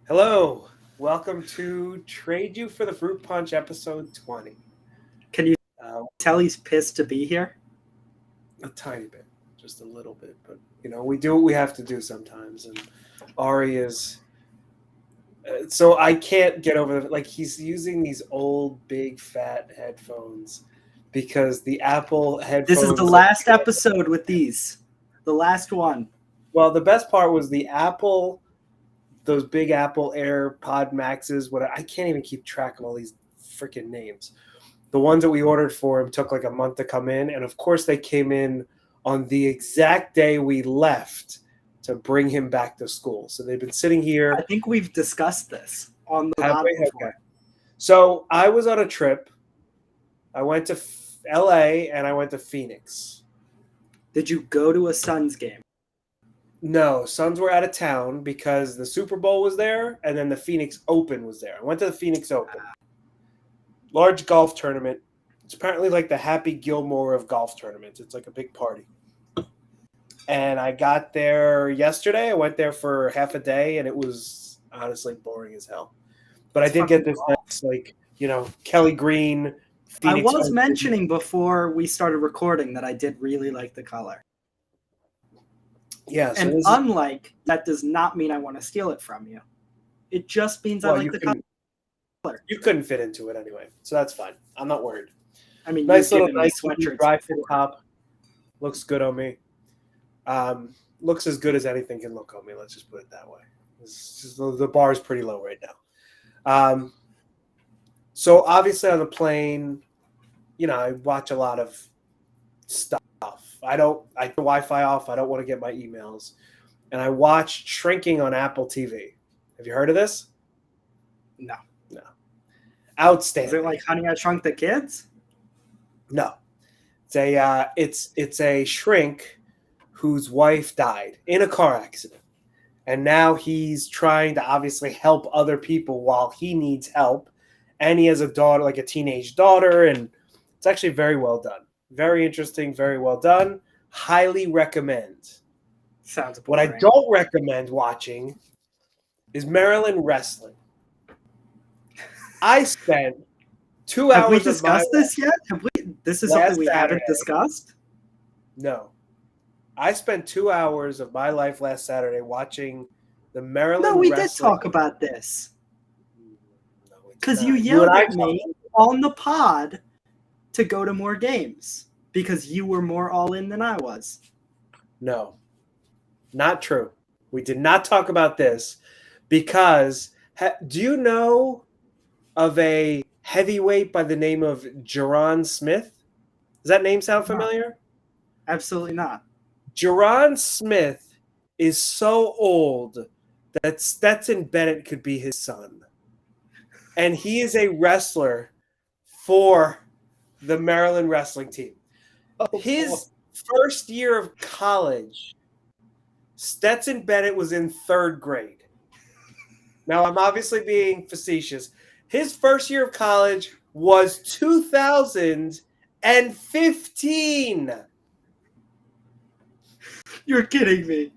Hello, welcome to Trade You for the Fruit Punch, episode 20. Can you Uh, tell he's pissed to be here? a tiny bit, just a little bit, but we do what we have to do sometimes. And Ari is so I can't get over he's using these old, big, fat headphones because the Apple headphones. This is the last episode with these. The last one. Well, the best part was the Apple, those big Apple AirPod Maxes. I can't even keep track of all these freaking names. The ones that we ordered for him took like a month to come in, and of course they came in on the exact day we left to bring him back to school. So they've been sitting here. I think we've discussed this on the pod before. Okay. So I was on a trip. I went to LA and I went to Phoenix. Did you go to a Suns game? No, Suns were out of town because the Super Bowl was there and then the Phoenix Open was there. I went to the Phoenix Open. Large golf tournament. It's apparently like the Happy Gilmore of golf tournaments. It's like a big party. And I got there yesterday. I went there for half a day, and it was honestly boring as hell. But I did get this nice, Kelly Green. Phoenix I was Open. mentioning before we started recording that I did really like the color. Yeah. So and unlike, that does not mean I want to steal it from you. It just means I like the color. You couldn't fit into it anyway, so that's fine. I'm not worried. I mean, nice little sweatshirt. dry fit top. Looks good on me. Looks as good as anything can look on me. Let's just put it that way. The bar is pretty low right now. So obviously on the plane, I watch a lot of stuff. I turn Wi-Fi off. I don't want to get my emails, and I watch Shrinking on Apple TV. Have you heard of this? No. Outstanding. Is it like Honey, I Shrunk the Kids? No. It's a shrink whose wife died in a car accident. And now he's trying to obviously help other people while he needs help. And he has a daughter, like a teenage daughter, and it's actually very well done. Very interesting, very well done. Highly recommend. Sounds boring. What I don't recommend watching is Maryland wrestling. I spent 2 hours. Have we discussed this yet? This is something we haven't discussed? No. I spent 2 hours of my life last Saturday watching the Maryland No, we wrestling. did talk about this. Because you yelled at me on the pod to go to more games because you were more all in than I was. No, not true. We did not talk about this because do you know of a heavyweight by the name of Jerron Smith? Does that name sound familiar? Absolutely not. Jerron Smith is so old that Stetson Bennett could be his son. And he is a wrestler for the Maryland wrestling team. His first year of college, Stetson Bennett was in third grade. Now, I'm obviously being facetious. His first year of college was 2015. You're kidding me.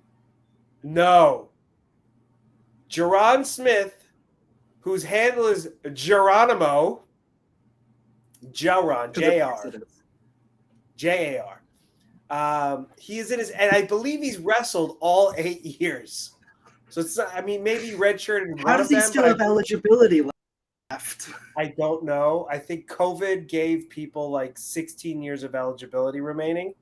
No. Jerron Smith, whose handle is Geronimo, Jaron, J-R, J-A-R. He is in his, and I believe he's wrestled all 8 years. So it's not, maybe redshirted. How does he still have eligibility left? I don't know. I think COVID gave people like 16 years of eligibility remaining.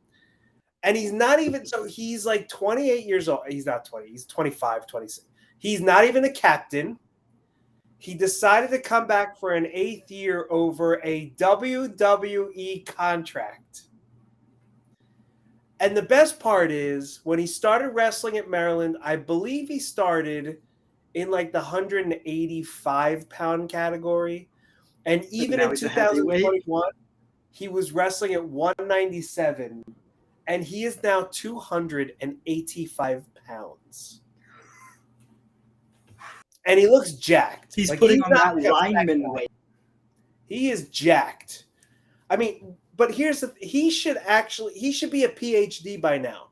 And he's not even, so he's like 28 years old. He's not 20. He's 25, 26. He's not even a captain. He decided to come back for an 8th year over a WWE contract. And the best part is when he started wrestling at Maryland, I believe he started in like the 185-pound category. And even in 2021, he was wrestling at 197. And he is now 285 pounds. And he looks jacked. He's putting on that lineman weight. He is jacked. But here's he should be a PhD by now.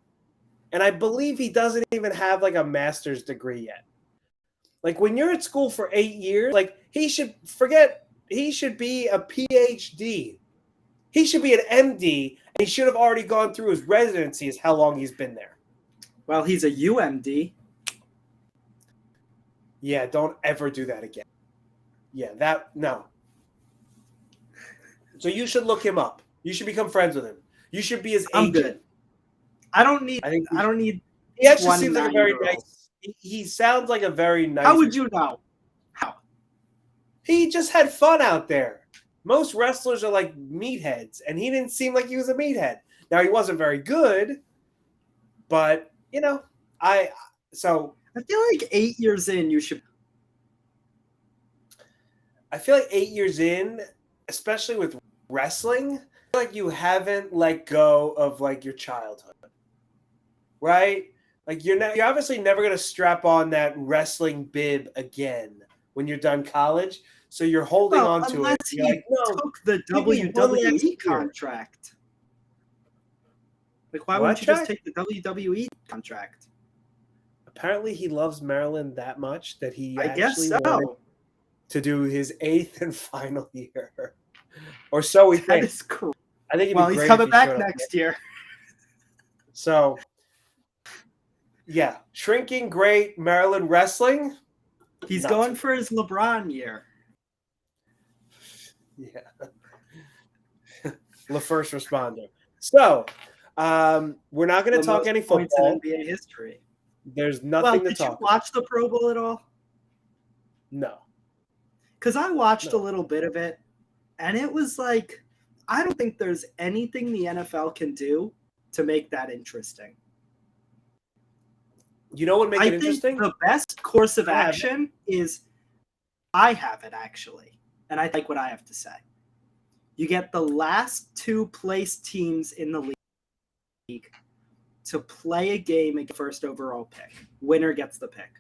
And I believe he doesn't even have like a master's degree yet. Like when you're at school for 8 years, like he should be a PhD. He should be an MD, and he should have already gone through his residency is how long he's been there. Well, he's a UMD. Yeah, don't ever do that again. Yeah, no. So you should look him up. You should become friends with him. You should be his agent. Good. I don't need. He actually seems like a very nice. He sounds like a very nice. How would you know? How? He just had fun out there. Most wrestlers are like meatheads, and he didn't seem like he was a meathead. Now he wasn't very good, but I feel like 8 years in, you should. I feel like 8 years in, especially with wrestling, I feel like you haven't let go of like your childhood, right? Like you're obviously never gonna strap on that wrestling bib again when you're done college. So you're holding on to it. Unless he took the WWE contract. Like, why wouldn't you just take the WWE contract? Apparently, he loves Maryland that much that he wanted to do his 8th and final year, or so we think. That is cool. I think he's coming back next year. So, yeah, shrinking great Maryland wrestling. He's going for his LeBron year. Yeah. The first responder. So, we're not going to talk any football. In NBA history. There's nothing to talk. Did you watch the Pro Bowl at all? No. Because I watched a little bit of it, and it was like, I don't think there's anything the NFL can do to make that interesting. You know what makes it interesting? The best course of action is, I have it actually, and I like what I have to say. You get the last 2 place teams in the league to play a game against the first overall pick. Winner gets the pick.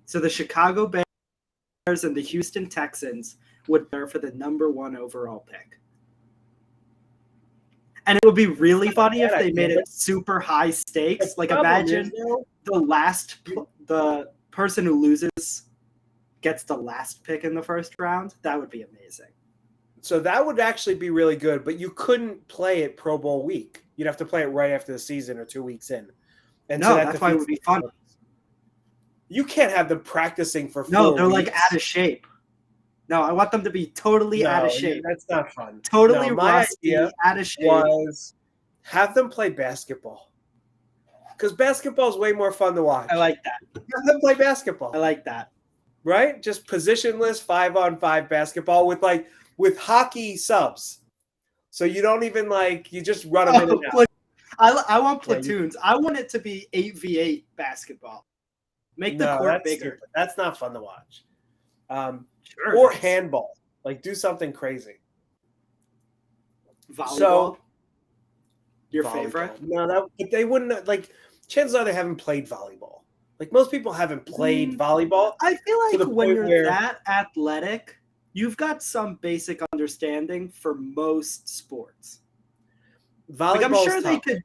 So the Chicago Bears and the Houston Texans would play for the number 1 overall pick. And it would be really funny if they made it super high stakes. Like imagine the person who loses gets the last pick in the first round. That would be amazing. So that would actually be really good, but you couldn't play it Pro Bowl week. You'd have to play it right after the season or 2 weeks in. And so that's why it would be fun. You can't have them practicing for 4 weeks. No, they're like out of shape. No, I want them to be totally out of shape. That's not fun. Totally rusty, out of shape. Was have them play basketball. Because basketball is way more fun to watch. I like that. Have them play basketball. I like that. Right? Just positionless 5-on-5 basketball with hockey subs. So you don't even you just run them in and out. I want platoons. I want it to be 8v8 basketball. Make the court bigger. Stupid. That's not fun to watch. Sure, or handball. Do something crazy. Volleyball? So, your favorite? No, but they wouldn't chances are they haven't played volleyball. Most people haven't played volleyball. I feel like when you're that athletic, you've got some basic understanding for most sports. I'm sure they could.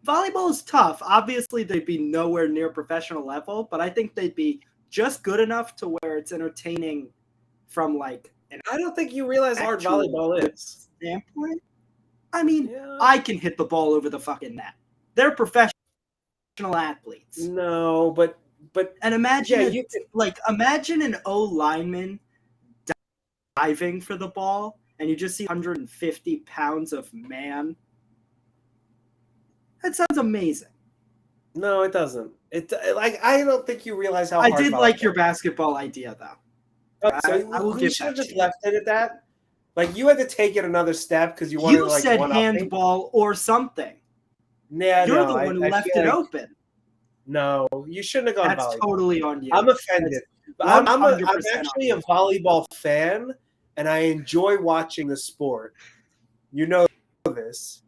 Volleyball is tough. Obviously, they'd be nowhere near professional level, but I think they'd be just good enough to where it's entertaining from I don't think you realize how hard volleyball is. Standpoint. I mean, I can hit the ball over the fucking net. They're professional athletes. No, but and imagine imagine an O lineman diving for the ball, and you just see 150 pounds of man. That sounds amazing. No, it doesn't. I don't think you realize how hard I did like your basketball idea, though. I will give should have just left it at that. You had to take it another step because you wanted You said handball or something. Yeah, You're the one who left it open. No, you shouldn't have gone volleyball. That's totally on you. I'm offended. I'm actually a volleyball fan, and I enjoy watching the sport. You know this.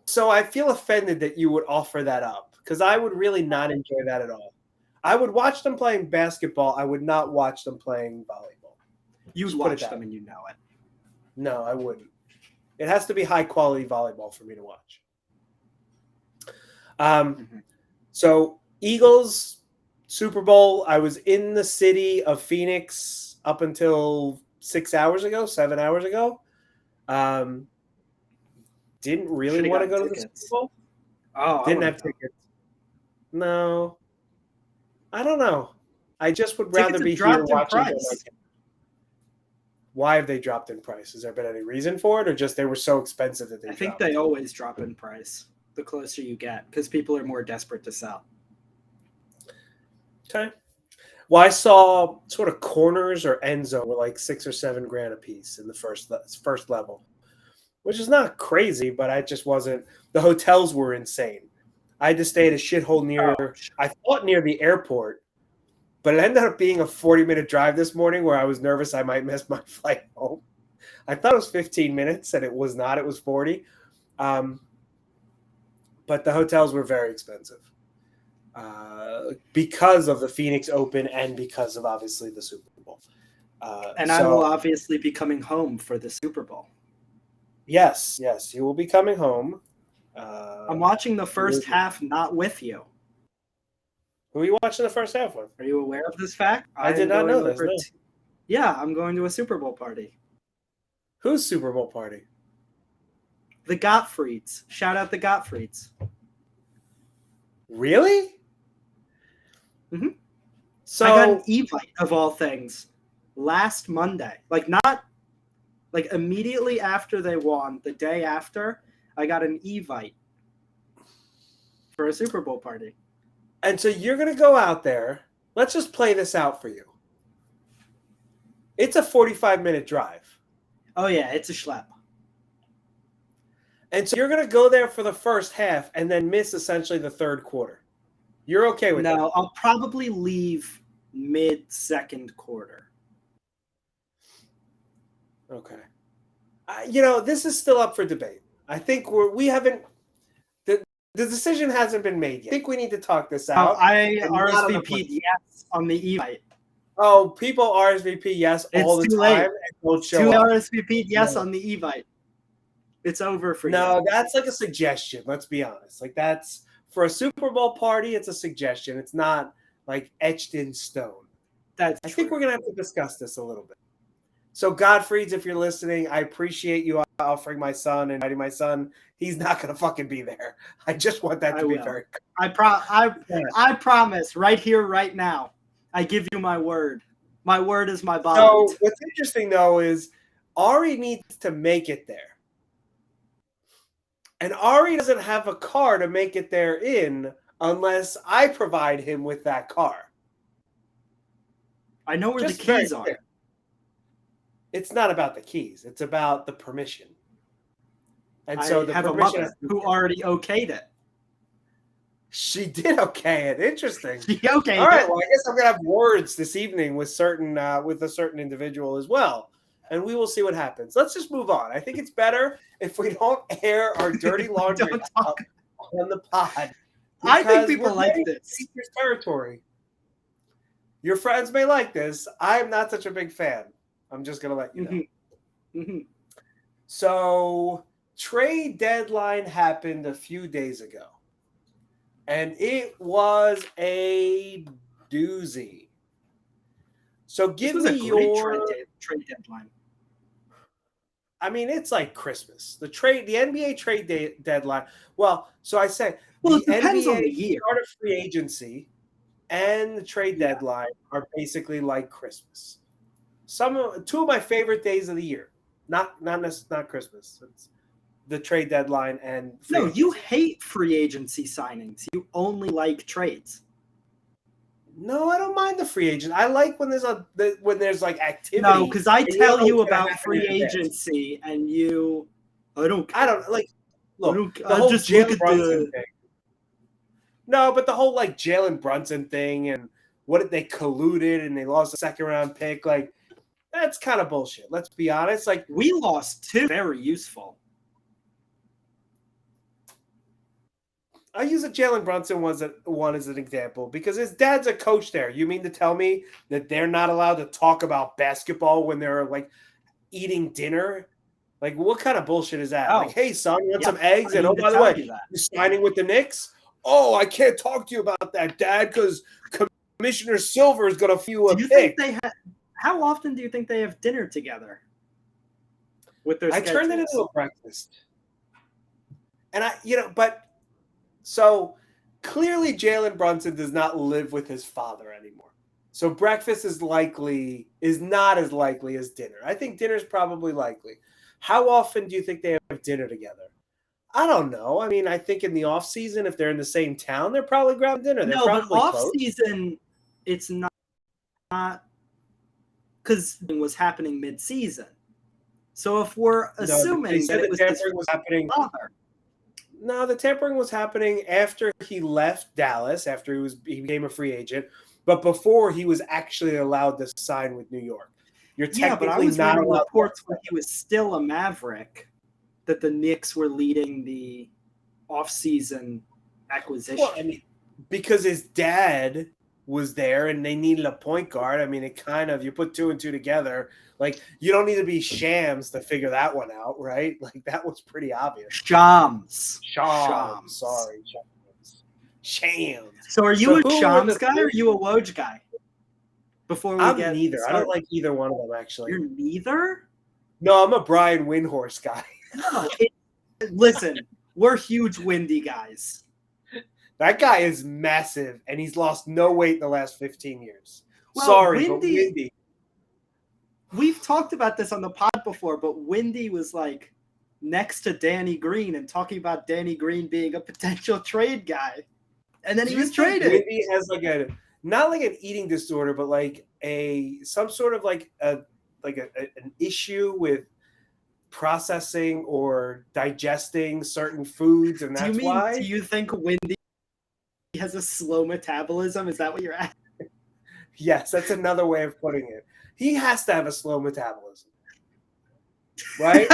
So I feel offended that you would offer that up because I would really not enjoy that at all. I would watch them playing basketball. I would not watch them playing volleyball. You'd watch them and you know it. No, I wouldn't. It has to be high quality volleyball for me to watch. So Eagles Super Bowl, I was in the city of Phoenix up until 7 hours ago. Didn't really Should have want to gotten go to the Super tickets. Bowl. Oh, I Didn't would have have. tickets. No, I don't know. I just would rather Tickets have be here dropped in watching my price. game. Why have they dropped in price? Has there been any reason for it, or just they were so expensive that they I think dropped? they always drop in price the closer you get because people are more desperate to sell. Okay. Well, I saw sort of corners or end zone were like $6 or $7 a piece in the first level, which is not crazy, but I just wasn't. The hotels were insane. I had to stay at a shithole near. Oh, I thought near the airport, but it ended up being a 40-minute drive this morning where I was nervous I might miss my flight home. I thought it was 15 minutes, and it was not. It was 40. But the hotels were very expensive because of the Phoenix Open and because of obviously the Super Bowl. and I will obviously be coming home for the Super Bowl. Yes, you will be coming home. I'm watching the first half, not with you. Who are you watching the first half with? Are you aware of this fact? I did not know this. No. Yeah, I'm going to a Super Bowl party. Whose Super Bowl party? The Gottfrieds. Shout out the Gottfrieds. Really? Mm-hmm. So I got an Evite of all things last Monday. Not immediately after they won, the day after, I got an Evite for a Super Bowl party. And so you're going to go out there. Let's just play this out for you. It's a 45-minute drive. Oh, yeah, it's a schlep. And so you're going to go there for the first half and then miss essentially the third quarter. You're okay with that? No, I'll probably leave mid-second quarter. Okay. This is still up for debate. I think we haven't – the decision hasn't been made yet. I think we need to talk this out. I RSVP'd yes on the Evite. Oh, people RSVP yes all the time and don't show up. RSVP'd yes on the Evite. It's over for you. No, that's like a suggestion. Let's be honest. Like that's for a Super Bowl party. It's a suggestion. It's not like etched in stone. I think we're gonna have to discuss this a little bit. So, Godfrey's, if you're listening, I appreciate you offering my son and inviting my son. He's not gonna fucking be there. I just want that to be very. I promise, right here, right now. I give you my word. My word is my bond. So, what's interesting though is Ari needs to make it there. And Ari doesn't have a car to make it there in unless I provide him with that car. I know where the keys are. It's not about the keys. It's about the permission. And I so the have a mother who already okayed it. She did okay it. Interesting. She okayed it. All right. Well, I guess I'm gonna have words this evening with a certain individual as well. And we will see what happens. Let's just move on. I think it's better if we don't air our dirty laundry on the pod. I think people like this. Territory. Your friends may like this. I am not such a big fan. I'm just going to let you know. Mm-hmm. Mm-hmm. So, trade deadline happened a few days ago. And it was a doozy. So give me your trade deadline. I mean, it's like Christmas. The NBA trade deadline. Well, so I say the NBA on the year. Start of free agency and the trade deadline are basically like Christmas. Two of my favorite days of the year. Not Christmas. It's the trade deadline and you hate free agency signings. You only like trades. No, I don't mind the free agent. I like when there's like activity. No, because I tell you about free agency and you, I don't like. Look, the whole Jalen Brunson thing. No, but the whole like Jalen Brunson thing and what did they colluded and they lost a second round pick, like that's kind of bullshit. Let's be honest. Like we lost two very useful. I use a Jalen Brunson one as an example because his dad's a coach there. You mean to tell me that they're not allowed to talk about basketball when they're like eating dinner? Like what kind of bullshit is that? Like, hey son, you want some eggs? And oh, by the way, you're signing with the Knicks? Oh, I can't talk to you about that, Dad, because Commissioner Silver is going to few a Do you pick. think they how often do you think they have dinner together? With their I schedules? turned it into a breakfast. And so clearly Jalen Brunson does not live with his father anymore. So breakfast is not as likely as dinner. I think dinner is probably likely. How often do you think they have dinner together? I don't know. I mean, I think in the off season, if they're in the same town, they're probably grabbing dinner. They're No, but probably off close. season, it's not because it was happening mid season. So if we're assuming that it was his happening, father. No, the tampering was happening after he left Dallas, after he became a free agent, but before he was actually allowed to sign with New York. You're technically but I was not reading allowed reports when he was still a Maverick that the Knicks were leading the off-season acquisition. Well, I mean, because his dad was there and they needed a point guard. I mean, you put two and two together. Like, you don't need to be Shams to figure that one out, right? Like, that was pretty obvious. Shams. Sorry, Shams. So are you a Shams guy or are you a Woj guy? I'm neither. Started. I don't like either one of them, actually. You're neither? No, I'm a Brian Windhorst guy. No, listen, we're huge Windy guys. That guy is massive, and he's lost no weight in the last 15 years. Well, Sorry, but Windy. We've talked about this on the pod before, but Windy was like next to Danny Green and talking about Danny Green being a potential trade guy. And then he was traded. Windy has not like an eating disorder, but like some sort of an issue with processing or digesting certain foods, and that's why. Do you think Windy has a slow metabolism? Is that what you're at? Yes, that's another way of putting it. He has to have a slow metabolism, right?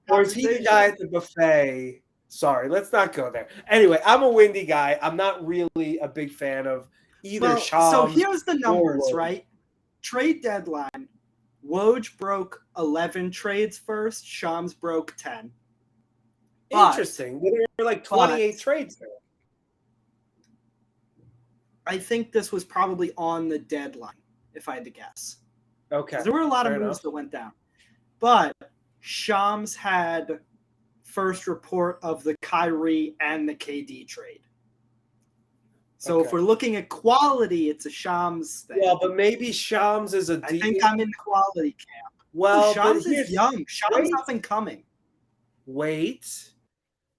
Or is he the guy at the buffet? Sorry, let's not go there. Anyway, I'm a Windy guy. I'm not really a big fan of either Shams. So here's the numbers, right? Trade deadline. Woj broke 11 trades first. Shams broke 10. Interesting. There were like 28 trades there. I think this was probably on the deadline, if I had to guess. Okay. There were a lot of moves that went down. But Shams had first report of the Kyrie and the KD trade. So if we're looking at quality, it's a Shams thing. Well, but maybe Shams is I think I'm in the quality camp. Well, Shams is young. Shams up and coming. Wait.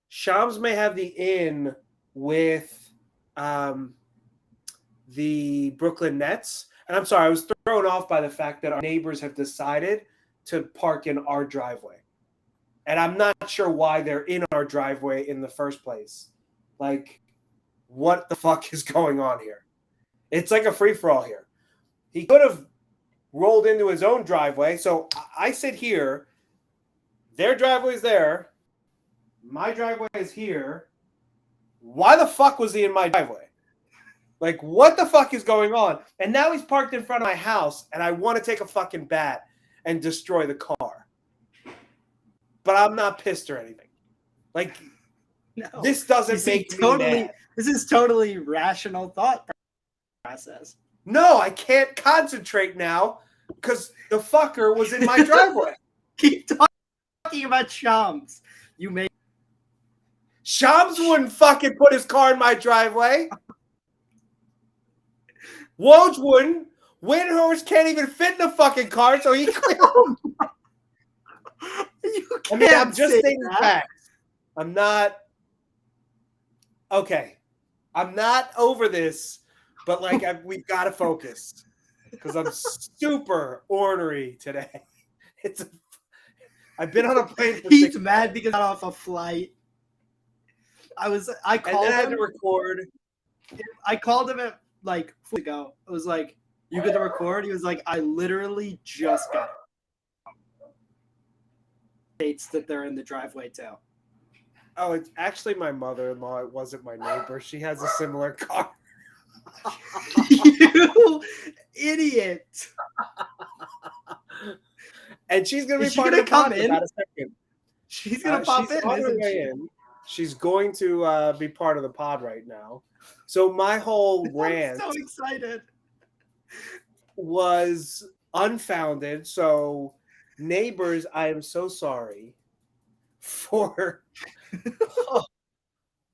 Shams may have the in with the Brooklyn Nets. And I'm sorry, I was thrown off by the fact that our neighbors have decided to park in our driveway. And I'm not sure why they're in our driveway in the first place. Like, what the fuck is going on here? It's like a free-for-all here. He could have rolled into his own driveway. So I sit here. Their driveway's there. My driveway is here. Why the fuck was he in my driveway? Like, what the fuck is going on? And now he's parked in front of my house, and I want to take a fucking bat and destroy the car. But I'm not pissed or anything. Like, no. This doesn't make me mad. This is totally rational thought process. No, I can't concentrate now because the fucker was in my driveway. Keep talking about Shams. Shams wouldn't fucking put his car in my driveway. Woj wouldn't. Windhorst can't even fit in the fucking car, so he quit. I'm just saying facts. I'm not. Okay. I'm not over this, but we've got to focus because I'm super ornery today. I've been on a plane for He's mad because I got off a flight. I called him. I had to record. I called him at ago. I was like, "You get to record?" He was like, "I literally just got it." States that they're in the driveway too. Oh, it's actually my mother-in-law. It wasn't my neighbor. She has a similar car. You idiot! And she's gonna be part of the come in. In about a second. She's gonna pop in. On her way in. She's going to be part of the pod right now. So my whole rant I'm so excited. was unfounded. So neighbors, I am so sorry for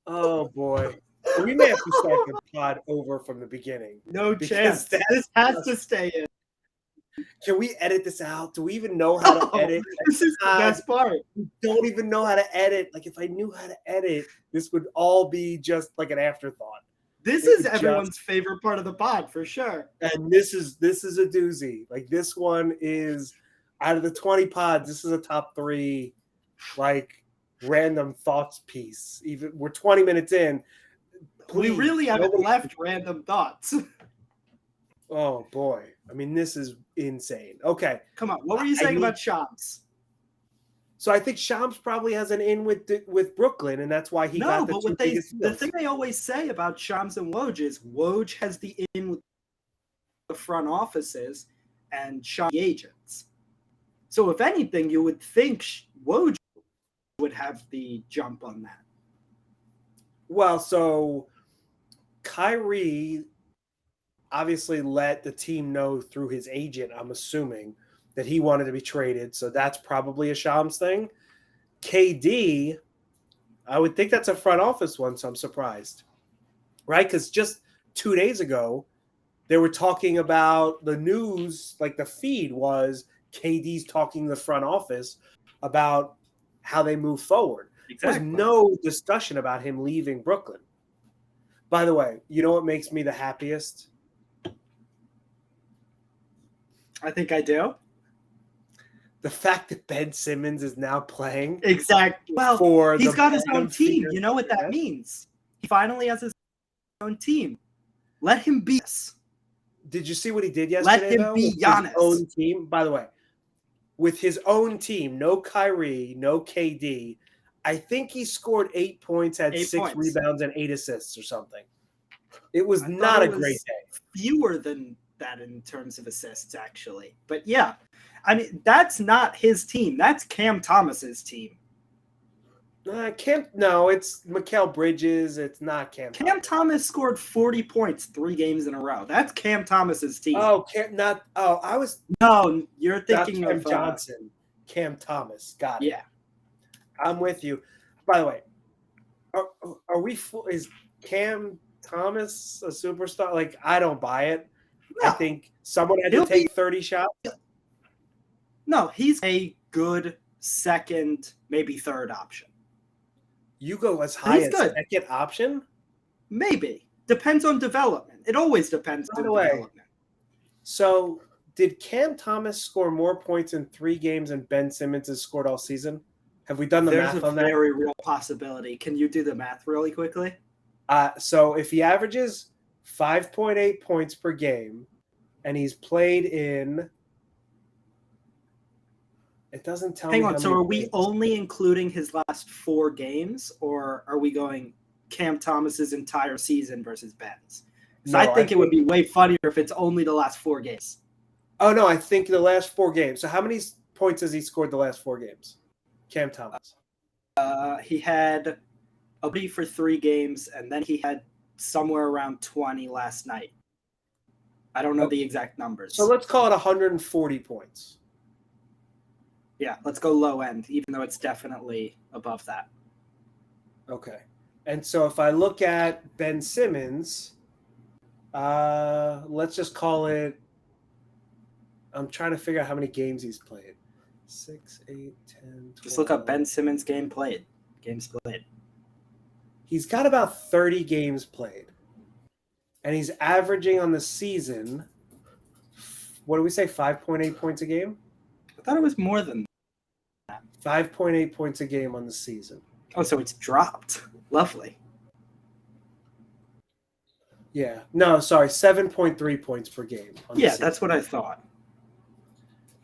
oh boy. We may have to start the pod over from the beginning. No Because chance. This has to stay in. Can we edit this out? Do we even know how to edit? This is the best part. We don't even know how to edit. Like, if I knew how to edit, this would all be just like an afterthought. This is everyone's favorite part of the pod for sure. And this is a doozy. Like, this one is out of the 20 pods. This is a top 3, like, random thoughts piece. Even we're 20 minutes in. We really haven't left random thoughts. Oh boy. I mean, this is insane. Okay. Come on. What were you saying about Shams? So I think Shams probably has an in with Brooklyn, and that's why he got the two biggest deals. The thing they always say about Shams and Woj is Woj has the in with the front offices and Shams the agents. So if anything, you would think Woj would have the jump on that. Well, so Kyrie obviously let the team know through his agent, I'm assuming, that he wanted to be traded. So that's probably a Shams thing. KD, I would think that's a front office one, so I'm surprised. Right? Because just 2 days ago, they were talking about the news, like the feed was KD's talking to the front office about how they move forward. Exactly. There's no discussion about him leaving Brooklyn. By the way, you know what makes me the happiest? I think I do. The fact that Ben Simmons is now playing. Exactly. Well, he's got his own team. You know what that means? He finally has his own team. Let him be this. Did you see what he did yesterday? Let him be Giannis. His own team. By the way, with his own team, no Kyrie, no KD. I think he scored 8 points, had 6 rebounds, and 8 assists or something. It was not a great day. Fewer than that in terms of assists, actually. But yeah, I mean, that's not his team. That's Cam Thomas's team. No, it's Mikal Bridges. It's not Cam. Cam Thomas scored 40 points 3 games in a row. That's Cam Thomas's team. Oh, you're thinking of Johnson. Cam Thomas. Got it. Yeah. I'm with you. By the way, are we full? Is Cam Thomas a superstar? Like, I don't buy it. No. I think someone had to take 30 shots. No, he's a good second, maybe third option. You go as high as second option? Maybe. Depends on development. It always depends on development. So, did Cam Thomas score more points in 3 games than Ben Simmons has scored all season? Have we done the math on that? There's a very real possibility. Can you do the math really quickly? So if he averages 5.8 points per game, and he's played in, it doesn't tell me. Hang on. So are we only including his last 4 games, or are we going Cam Thomas's entire season versus Ben's? So I think it would be way funnier if it's only the last 4 games. Oh no, I think the last 4 games. So how many points has he scored the last 4 games? Cam Thomas. He had a buddy for 3 games, and then he had somewhere around 20 last night. I don't know the exact numbers. So let's call it 140 points. Yeah, let's go low end, even though it's definitely above that. Okay. And so if I look at Ben Simmons, let's just call it, I'm trying to figure out how many games he's played. 6, 8, 10, 12. Just look up Ben Simmons games played. He's got about 30 games played. And he's averaging on the season, what do we say, 5.8 points a game? I thought it was more than that. 5.8 points a game on the season. Oh, so it's dropped. Lovely. Yeah. No, sorry, 7.3 points per game. Yeah, that's what I thought.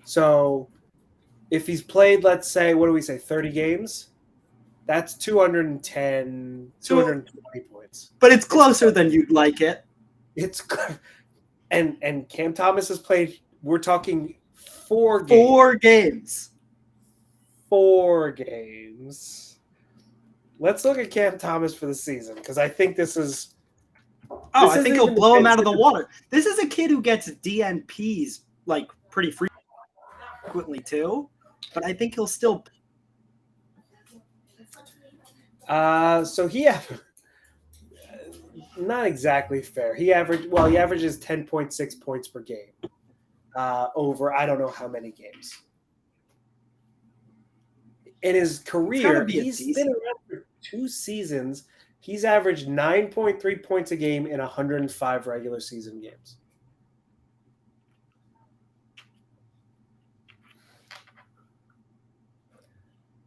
So if he's played, let's say, what do we say, 30 games? That's 220 points. But it's closer than you'd like it. It's and Cam Thomas has played, we're talking 4 games. 4 games. 4 games. Let's look at Cam Thomas for the season because I think this is. Oh, This I isn't think he'll even the blow him Ben out of the Simmons- water. This is a kid who gets DNPs like pretty frequently too, but I think he'll still. So he not exactly fair. He averages 10.6 points per game over I don't know how many games. In his career, he's been around for 2 seasons. He's averaged 9.3 points a game in 105 regular season games.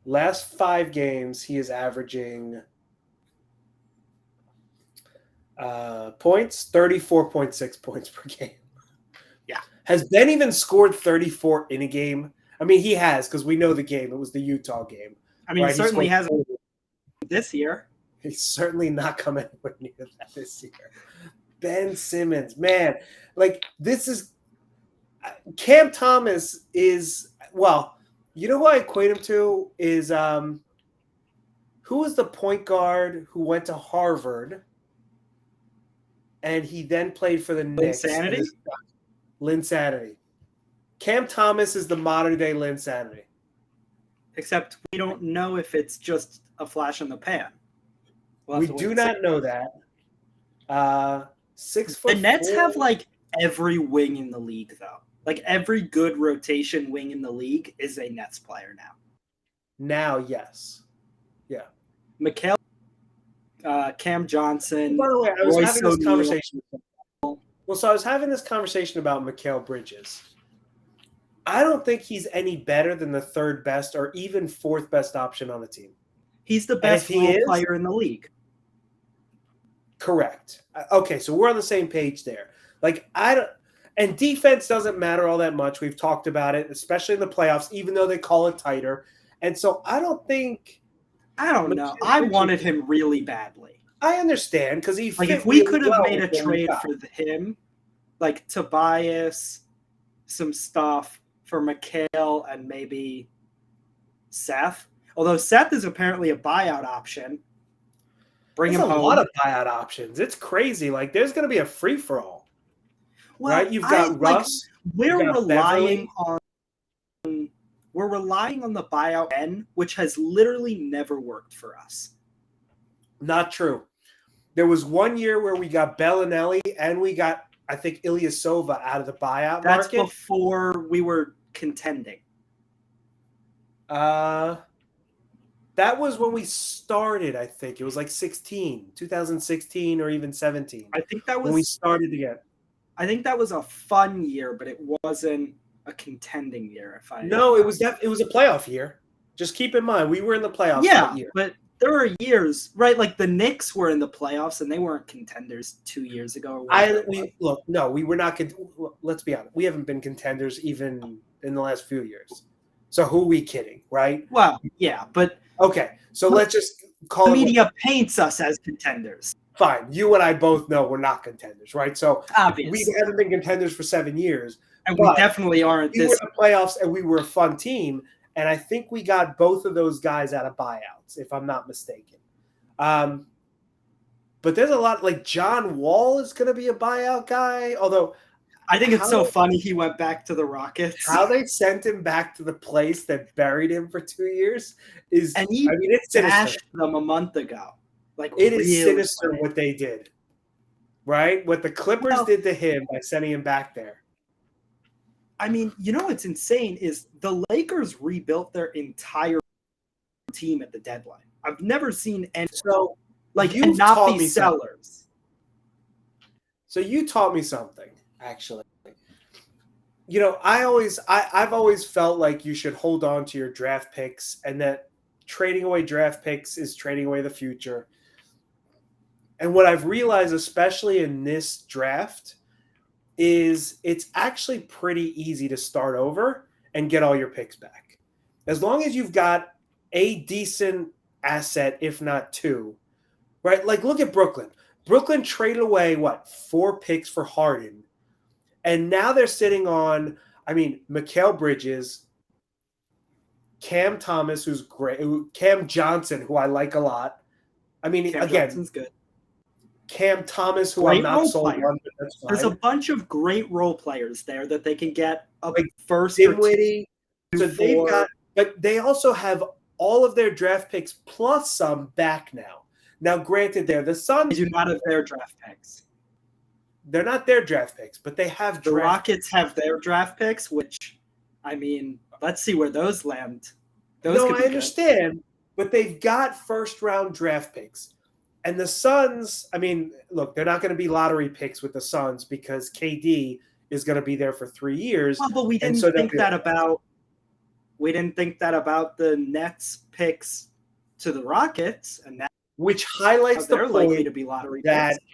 Last 5 games, he is averaging points, 34.6 points per game. Yeah. Has Ben even scored 34 in a game? I mean, he has because we know the game. It was the Utah game. I mean, right? certainly hasn't this year. He's certainly not coming anywhere near that this year. Ben Simmons, man, like this is Cam Thomas is well. You know who I equate him to is who was the point guard who went to Harvard and he then played for the Knicks. Linsanity. Cam Thomas is the modern day Linsanity. Except we don't know if it's just a flash in the pan. We do not know that. 6 foot. The Nets have like every wing in the league, though. Like every good rotation wing in the league is a Nets player now. Now, yes. Yeah. Mikal, Cam Johnson. By the way, I was Royce having this O'Neal. conversation. Well, so I was having this conversation about Mikal Bridges. I don't think he's any better than the 3rd best or even 4th best option on the team. He's the best role player in the league. Correct. Okay, so we're on the same page there. Like and defense doesn't matter all that much. We've talked about it, especially in the playoffs, even though they call it tighter. And so I don't know. I wanted him really badly. I understand because he like if we could have made a trade for him, like Tobias, some stuff for Mikal and maybe Seth. Although Seth is apparently a buyout option. Bring him home. A lot of buyout options. It's crazy. Like there's going to be a free for all. Well, right? You've got Russ. We're relying on the buyout end, which has literally never worked for us. Not true. There was one year where we got Bellinelli and we got, I think, Ilyasova out of the buyout market. That's before we were contending. That was when we started, I think. It was like 2016 or even 17. I think that was when we started again. I think that was a fun year, but it wasn't a contending year. It was a playoff year. Just keep in mind, we were in the playoffs that year. But there were years, right? Like the Knicks were in the playoffs and they weren't contenders 2 years ago. We were not. Let's be honest. We haven't been contenders even in the last few years. So who are we kidding, right? Well, yeah, but okay. So let's just call the media paints us as contenders. Fine. You and I both know we're not contenders, right? So obviously we haven't been contenders for 7 years. And we definitely aren't. We were in the playoffs and we were a fun team. And I think we got both of those guys out of buyouts, if I'm not mistaken. But there's a lot, like John Wall is going to be a buyout guy. Although I think it's so funny he went back to the Rockets. How they sent him back to the place that buried him for 2 years is, it's sinister. Them a month ago. Like it is sinister what they did, right? What the Clippers did to him by sending him back there. I mean, what's insane is the Lakers rebuilt their entire team at the deadline. I've never seen any and not be sellers. So you taught me something, actually. I've always felt like you should hold on to your draft picks and that trading away draft picks is trading away the future. And what I've realized, especially in this draft, is it's actually pretty easy to start over and get all your picks back. As long as you've got a decent asset, if not 2, right? Like look at Brooklyn. Brooklyn traded away, 4 picks for Harden. And now they're sitting on, Mikal Bridges, Cam Thomas, who's great, Cam Johnson, who I like a lot, I mean, Cam again, Johnson's good. Cam Thomas, who Great I'm not role sold player. on, but that's fine. There's a bunch of great role players there that they can get a Like first or Dimwitty. two So they've for. got, but they also have all of their draft picks plus some back now. Now, granted, they're the They Suns. do not have their draft picks. They're not their draft picks, but they have The draft Rockets have their draft picks, which, I mean, let's see where those land. Those No, could be I understand, but they've got first round draft picks. And the Suns, I mean, look, they're not going to be lottery picks with the Suns because KD is going to be there for 3 years. Well, but we and didn't so think that about. We didn't think that about the Nets picks to the Rockets, and now which highlights the they're likely point to be lottery that picks.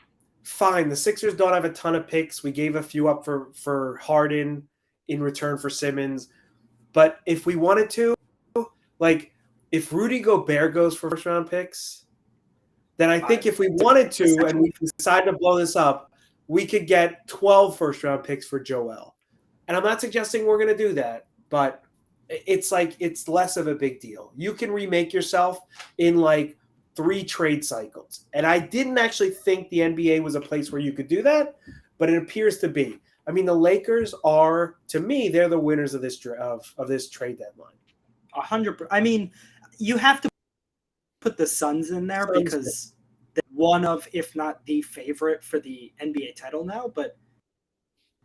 fine, the Sixers don't have a ton of picks. We gave a few up for Harden in return for Simmons. But if we wanted to, like if Rudy Gobert goes for first round picks, then I think if we wanted to and we decide to blow this up, we could get 12 first round picks for Joel. And I'm not suggesting we're going to do that, but it's like it's less of a big deal. You can remake yourself in like 3 trade cycles. And I didn't actually think the NBA was a place where you could do that, but it appears to be. I mean, the Lakers are, to me, they're the winners of this trade deadline. 100%. I mean, you have to put the Suns in there because they're one of, if not the favorite for the NBA title now. But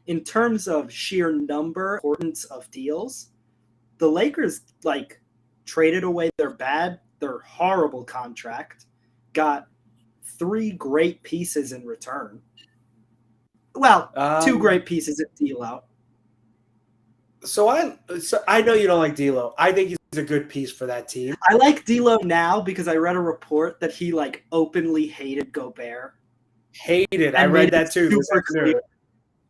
in terms of sheer number, importance of deals, the Lakers like traded away their horrible contract, got 3 great pieces in return. Well, 2 great pieces at D'Lo. So I know you don't like D'Lo. I think he's a good piece for that team. I like D'Lo now because I read a report that he like openly hated Gobert. Hated. I read that too. Super clear.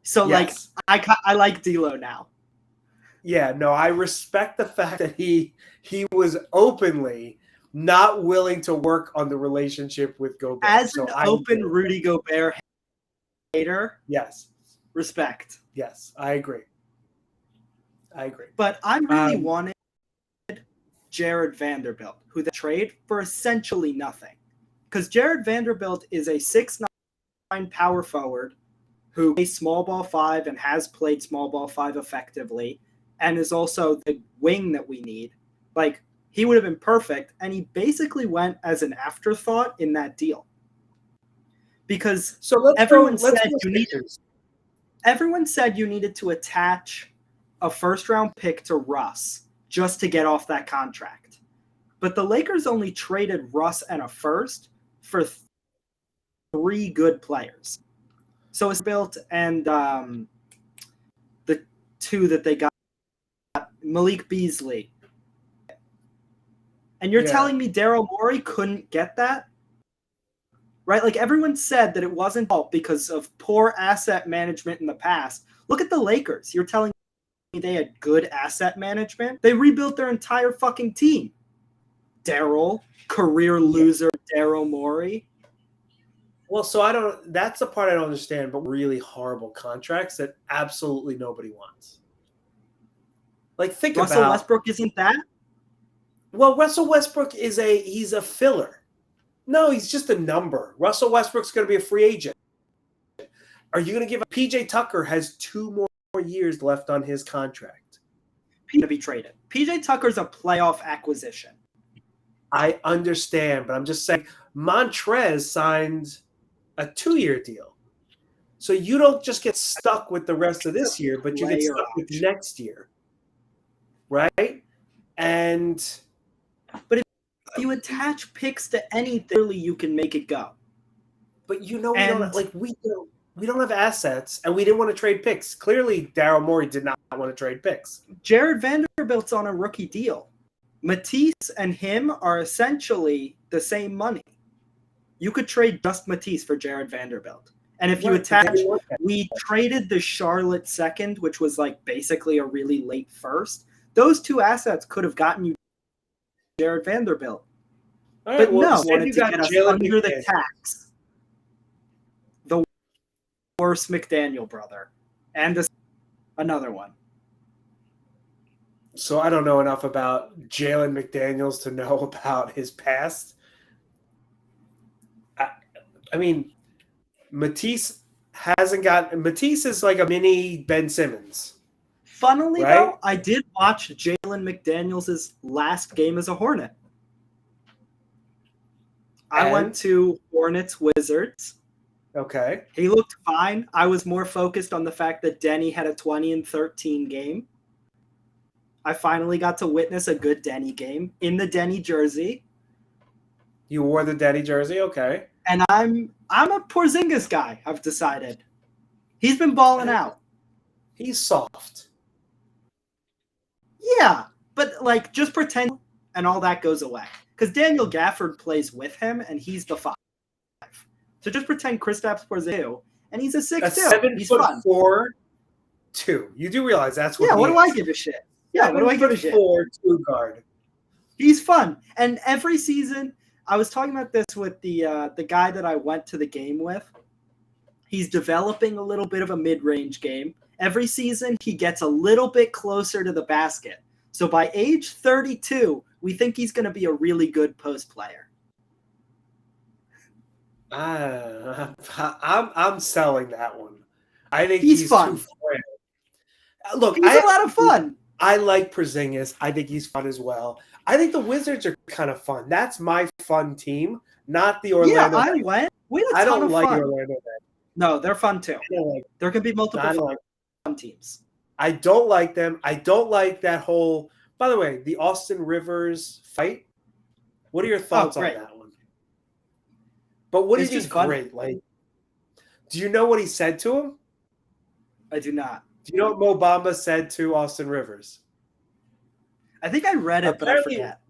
So yes. Like I like D'Lo now. Yeah, no, I respect the fact that he was openly not willing to work on the relationship with Gobert. As an open Rudy Gobert hater, yes, respect. Yes, I agree. But I really wanted Jared Vanderbilt, who they trade for essentially nothing. Because Jared Vanderbilt is a 6'9" power forward who plays small ball 5 and has played small ball 5 effectively, and is also the wing that we need. Like, he would have been perfect, and he basically went as an afterthought in that deal. Because everyone said you needed to attach a first-round pick to Russ just to get off that contract. But the Lakers only traded Russ and a first for 3 good players. So it's built, and the 2 that they got, Malik Beasley. And you're telling me Daryl Morey couldn't get that? Right? Like, everyone said that it wasn't because of poor asset management in the past. Look at the Lakers. You're telling me they had good asset management? They rebuilt their entire fucking team. Daryl, career loser Daryl Morey. Well, so that's the part I don't understand, but really horrible contracts that absolutely nobody wants. Like, think about Russell Westbrook isn't that? Well, Russell Westbrook he's a filler. No, he's just a number. Russell Westbrook's going to be a free agent. Are you going to give PJ Tucker has 2 more years left on his contract? To be traded. PJ Tucker's a playoff acquisition. I understand, but I'm just saying Montrez signed a 2-year deal. So you don't just get stuck with the rest of this year, but you get stuck with next year. Right? But if you attach picks to anything, you can make it go. But we don't have assets, and we didn't want to trade picks. Clearly, Daryl Morey did not want to trade picks. Jared Vanderbilt's on a rookie deal. Matisse and him are essentially the same money. You could trade just Matisse for Jared Vanderbilt. And if you attach, we traded the Charlotte second, which was like basically a really late first. Those 2 assets could have gotten you Jared Vanderbilt. Right, but no, wanted to get us under the tax. The worst McDaniel brother. And another one. So I don't know enough about Jalen McDaniels to know about his past. I mean, Matisse Matisse is like a mini Ben Simmons. Funnily, right? though, I did watch Jalen McDaniels' last game as a Hornet. I went to Hornets Wizards. Okay. He looked fine. I was more focused on the fact that Denny had a 20-13 game. I finally got to witness a good Denny game in the Denny jersey. You wore the Denny jersey, okay. And I'm a Porzingis guy, I've decided. He's been balling out. He's soft. Yeah, but like just pretend and all that goes away. Because Daniel Gafford plays with him and he's the 5. So just pretend Kristaps Porzingis and he's a 6'2". He's 7'4", 2. You do realize that's what what do I give a shit? Yeah, what do I give a shit? 7'4", 2 guard. He's fun. And every season, I was talking about this with the guy that I went to the game with. He's developing a little bit of a mid-range game. Every season, he gets a little bit closer to the basket. So by age 32, we think he's going to be a really good post player. I'm selling that one. I think he's fun. Too frail. Look, he's a lot of fun. I like Porzingis. I think he's fun as well. I think the Wizards are kind of fun. That's my fun team, not the Orlando. Yeah, I went. We had a ton of like fun. the Orlando Magic. No, they're fun too. There can be multiple fun teams. I don't like them. I don't like that whole. By the way, the Austin Rivers fight. What are your thoughts on that one? But what is just great? Like, do you know what he said to him? I do not. Do you know what Mo Bamba said to Austin Rivers? I think I read it, but I forget.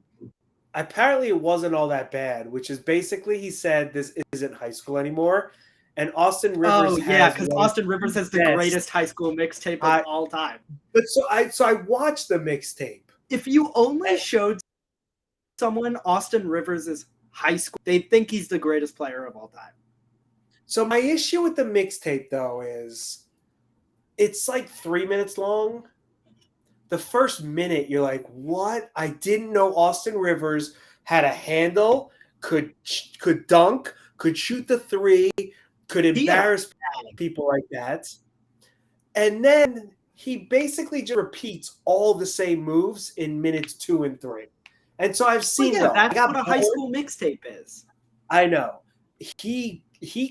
Apparently, it wasn't all that bad, which is basically he said this isn't high school anymore. And Austin Rivers because Austin Rivers has the greatest high school mixtape of all time. But so I watched the mixtape. If you only showed someone Austin Rivers' high school, they'd think he's the greatest player of all time. So my issue with the mixtape, though, is it's like 3 minutes long. The first minute, you're like, what? I didn't know Austin Rivers had a handle, could dunk, could shoot the three, could embarrass people like that. And then he basically just repeats all the same moves in minutes 2 and 3. And so I've seen that's what a high school mixtape is. I know. He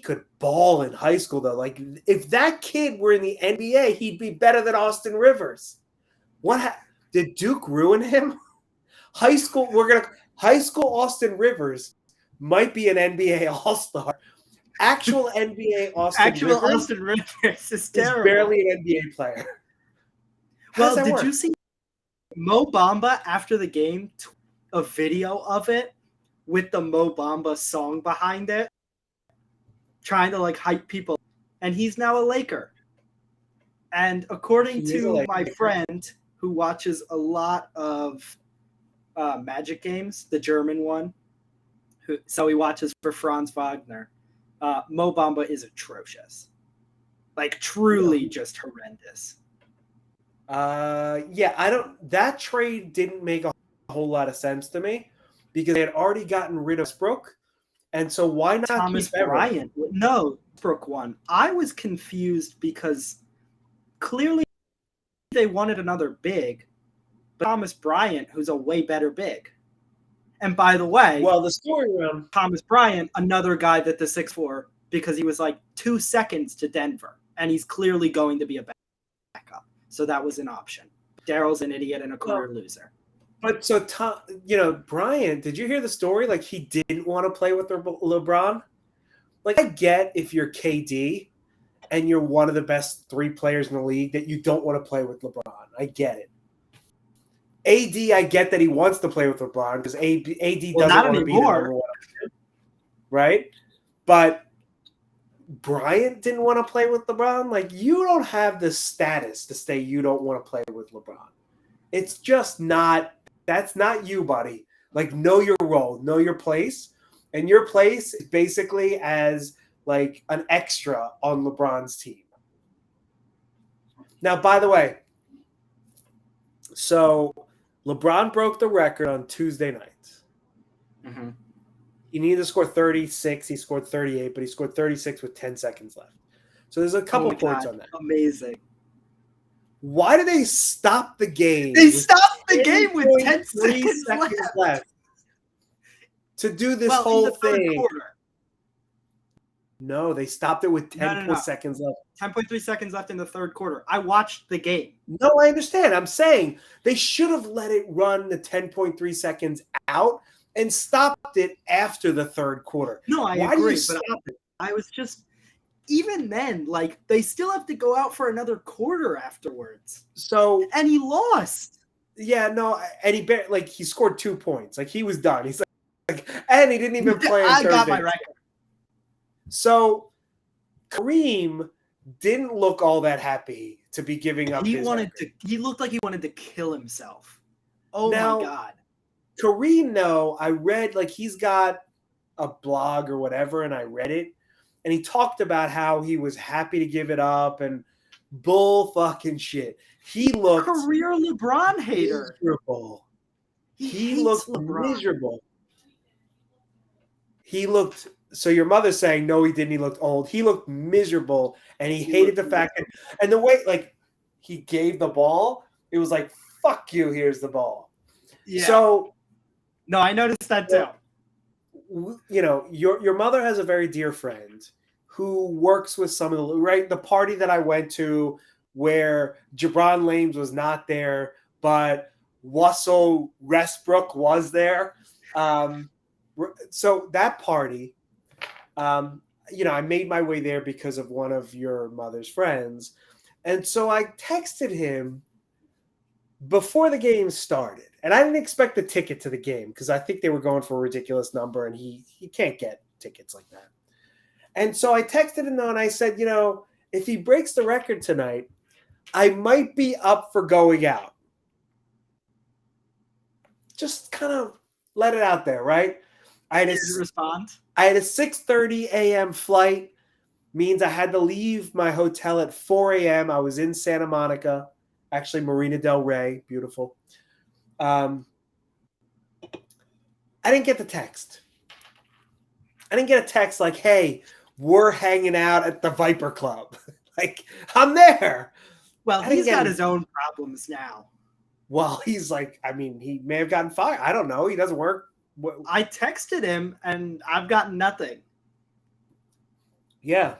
could ball in high school, though. Like, if that kid were in the NBA, he'd be better than Austin Rivers. Did Duke ruin him? High school Austin Rivers might be an NBA All-Star. Actual NBA Austin Rivers is terrible. Barely an NBA player. Well, did you see Mo Bamba after the game? A video of it with the Mo Bamba song behind it, trying to like hype people, and he's now a Laker. And according to my friend who watches a lot of Magic games, the German one, so he watches for Franz Wagner, Mo Bamba is atrocious. Like, truly just horrendous. That trade didn't make a whole lot of sense to me because they had already gotten rid of Westbrook, and so why not Thomas Bryant? No, Westbrook one. I was confused because clearly they wanted another big, but Thomas Bryant, who's a way better big. And by the way, well, the story around Thomas Bryant, another guy that the 6'4", because he was like 2 seconds to Denver, and he's clearly going to be a backup. So that was an option. Daryl's an idiot and a career loser. But so, Bryant, did you hear the story? Like, he didn't want to play with LeBron. Like, I get if you're KD and you're one of the best 3 players in the league that you don't want to play with LeBron. I get it. AD, I get that he wants to play with LeBron because AD doesn't want to be the number 1 option, right? But Bryant didn't want to play with LeBron. Like, you don't have the status to say you don't want to play with LeBron. It's just not. That's not you, buddy. Like, know your role, know your place, and your place is basically as like an extra on LeBron's team. Now, by the way, so LeBron broke the record on Tuesday night. Mm-hmm. He needed to score 36. He scored 38, but he scored 36 with 10 seconds left. So there's a couple points on that. Amazing. Why did they stop the game? They stopped the game with 10 seconds left. To do this whole in the third thing. Quarter. No, they stopped it with 10 seconds left. 10.3 seconds left in the third quarter. I watched the game. No, I understand. I'm saying they should have let it run the 10.3 seconds out and stopped it after the third quarter. No, I agree. But I was just, even then, like, they still have to go out for another quarter afterwards. So, and he lost. Yeah, no, and he scored 2 points. Like, he was done. He's like, and he didn't even play. I got my record. So Kareem didn't look all that happy to be giving up. He looked like he wanted to kill himself. Oh my God. Kareem, no, I read, like, he's got a blog or whatever, and I read it, and he talked about how he was happy to give it up and bull fucking shit. He looked career LeBron hater. Miserable. He looked miserable. He looked. So your mother's saying, no, he didn't. He looked old. He looked miserable, and he hated the fact that, and the way, like, he gave the ball, it was like, fuck you, here's the ball. Yeah. So, no, I noticed that too. You know, your mother has a very dear friend who works with some of the party that I went to where Jabron Lames was not there, but Russell Westbrook was there. So that party, you know, I made my way there because of one of your mother's friends. And so I texted him before the game started. And I didn't expect the ticket to the game because I think they were going for a ridiculous number, and he can't get tickets like that. And so I texted him, and I said, you know, if he breaks the record tonight, I might be up for going out. Just kind of let it out there, right? Did you respond? I had a 6:30 a.m. flight, means I had to leave my hotel at 4 a.m. I was in Santa Monica, actually Marina del Rey, beautiful. I didn't get the text. I didn't get a text like, hey, we're hanging out at the Viper Club. Like, I'm there. Well, he's got his own problems now. Well, he's like, I mean, he may have gotten fired. I don't know. He doesn't work. I texted him, and I've gotten nothing. Yeah.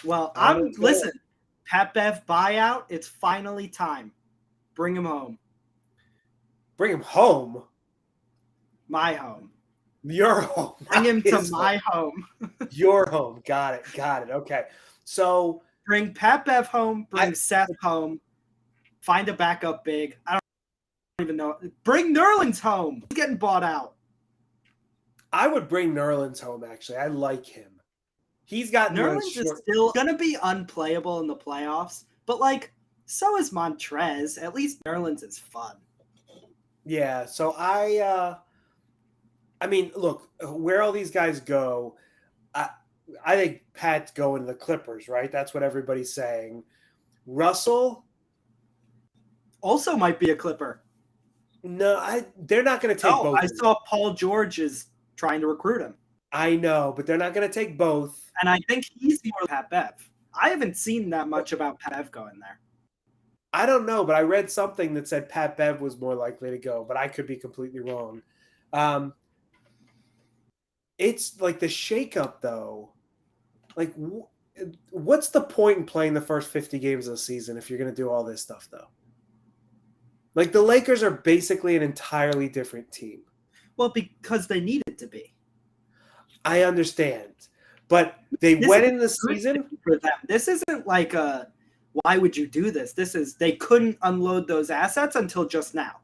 Well, listen, Pat Bev buyout, it's finally time. Bring him home. Bring him home? My home. Your home. Bring him to my home. Your home. Got it. Okay. So bring Pat Bev home, bring Seth home, find a backup big. I don't even know. Bring Nerlens home. He's getting bought out. I would bring Nerlens home, actually. I like him. He's got Nerlens is still going to be unplayable in the playoffs, but, like, so is Montrez. At least Nerlens is fun. Yeah, so I mean, look, where all these guys go, I think Pat's going to the Clippers, right? That's what everybody's saying. Russell also might be a Clipper. No, they're not going to take both. I saw Paul George is trying to recruit him. I know, but they're not going to take both. And I think he's more Pat Bev. I haven't seen that much about Pat Bev going there. I don't know, but I read something that said Pat Bev was more likely to go, but I could be completely wrong. It's like the shakeup, though. Like, what's the point in playing the first 50 games of the season if you're going to do all this stuff, though? Like, the Lakers are basically an entirely different team. Well, because they needed to be. I understand. But they went in the season for them. This isn't like a, why would you do this? This is, they couldn't unload those assets until just now.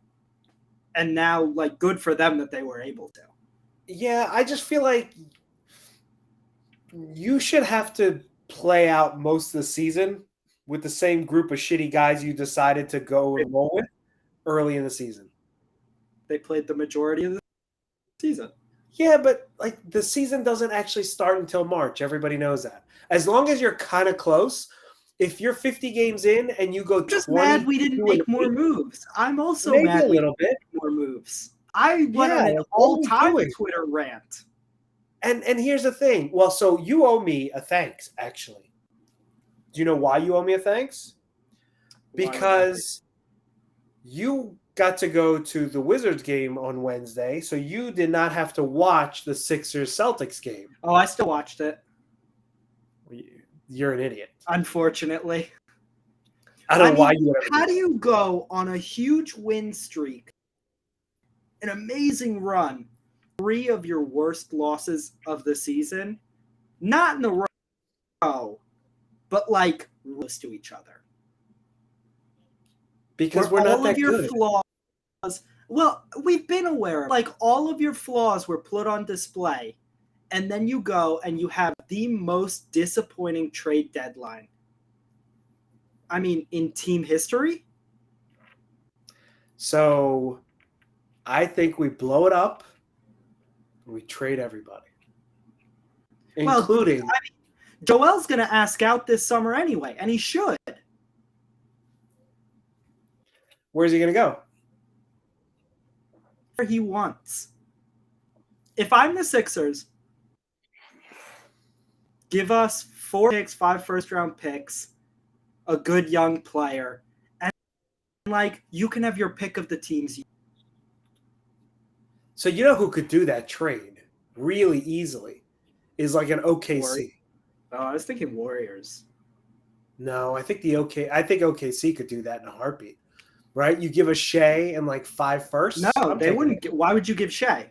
And now, like, good for them that they were able to. Yeah, I just feel like you should have to play out most of the season with the same group of shitty guys you decided to go and roll with early in the season. They played the majority of the season. Yeah, but like the season doesn't actually start until March. Everybody knows that. As long as you're kind of close, if you're 50 games in and you go, just mad we didn't make more moves. I'm also mad a little bit more moves. I went on an all-time Twitter rant. And here's the thing. Well, so you owe me a thanks, actually. Do you know why you owe me a thanks? Because you got to go to the Wizards game on Wednesday, so you did not have to watch the Sixers Celtics game. Oh, I still watched it. You're an idiot. Unfortunately. I don't know why you would ever How do you go on a huge win streak, an amazing run, 3 of your worst losses of the season, not in a row, but like close to each other? Because we're not that good. Flaws, well, we've been aware of, like, all of your flaws were put on display, and then you go and you have the most disappointing trade deadline, I mean, in team history. So I think we blow it up and we trade everybody. Including Joel's going to ask out this summer anyway, and he should. Where's he going to go? Where he wants. If I'm the Sixers, give us 4 picks, 5 first-round picks, a good young player, and like you can have your pick of the teams. So you know who could do that trade really easily is like an OKC. Oh, I was thinking Warriors. No, I think OKC could do that in a heartbeat. Right? You give a Shea and like 5 firsts. No, they wouldn't. Why would you give Shea?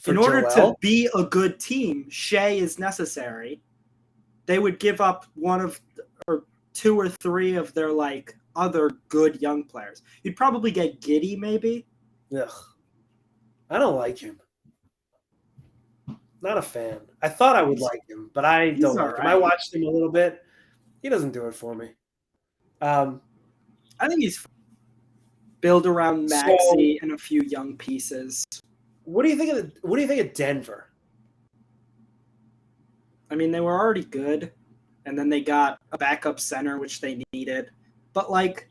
In order to be a good team, Shea is necessary. They would give up 2 or 3 of their like other good young players. You'd probably get Giddey, maybe. Ugh. I don't like him. Not a fan. I thought I would like him, but I don't like him. I watched him a little bit. He doesn't do it for me. I think he's build around Maxey and a few young pieces. What do you think of Denver? I mean, they were already good, and then they got a backup center, which they needed. But like,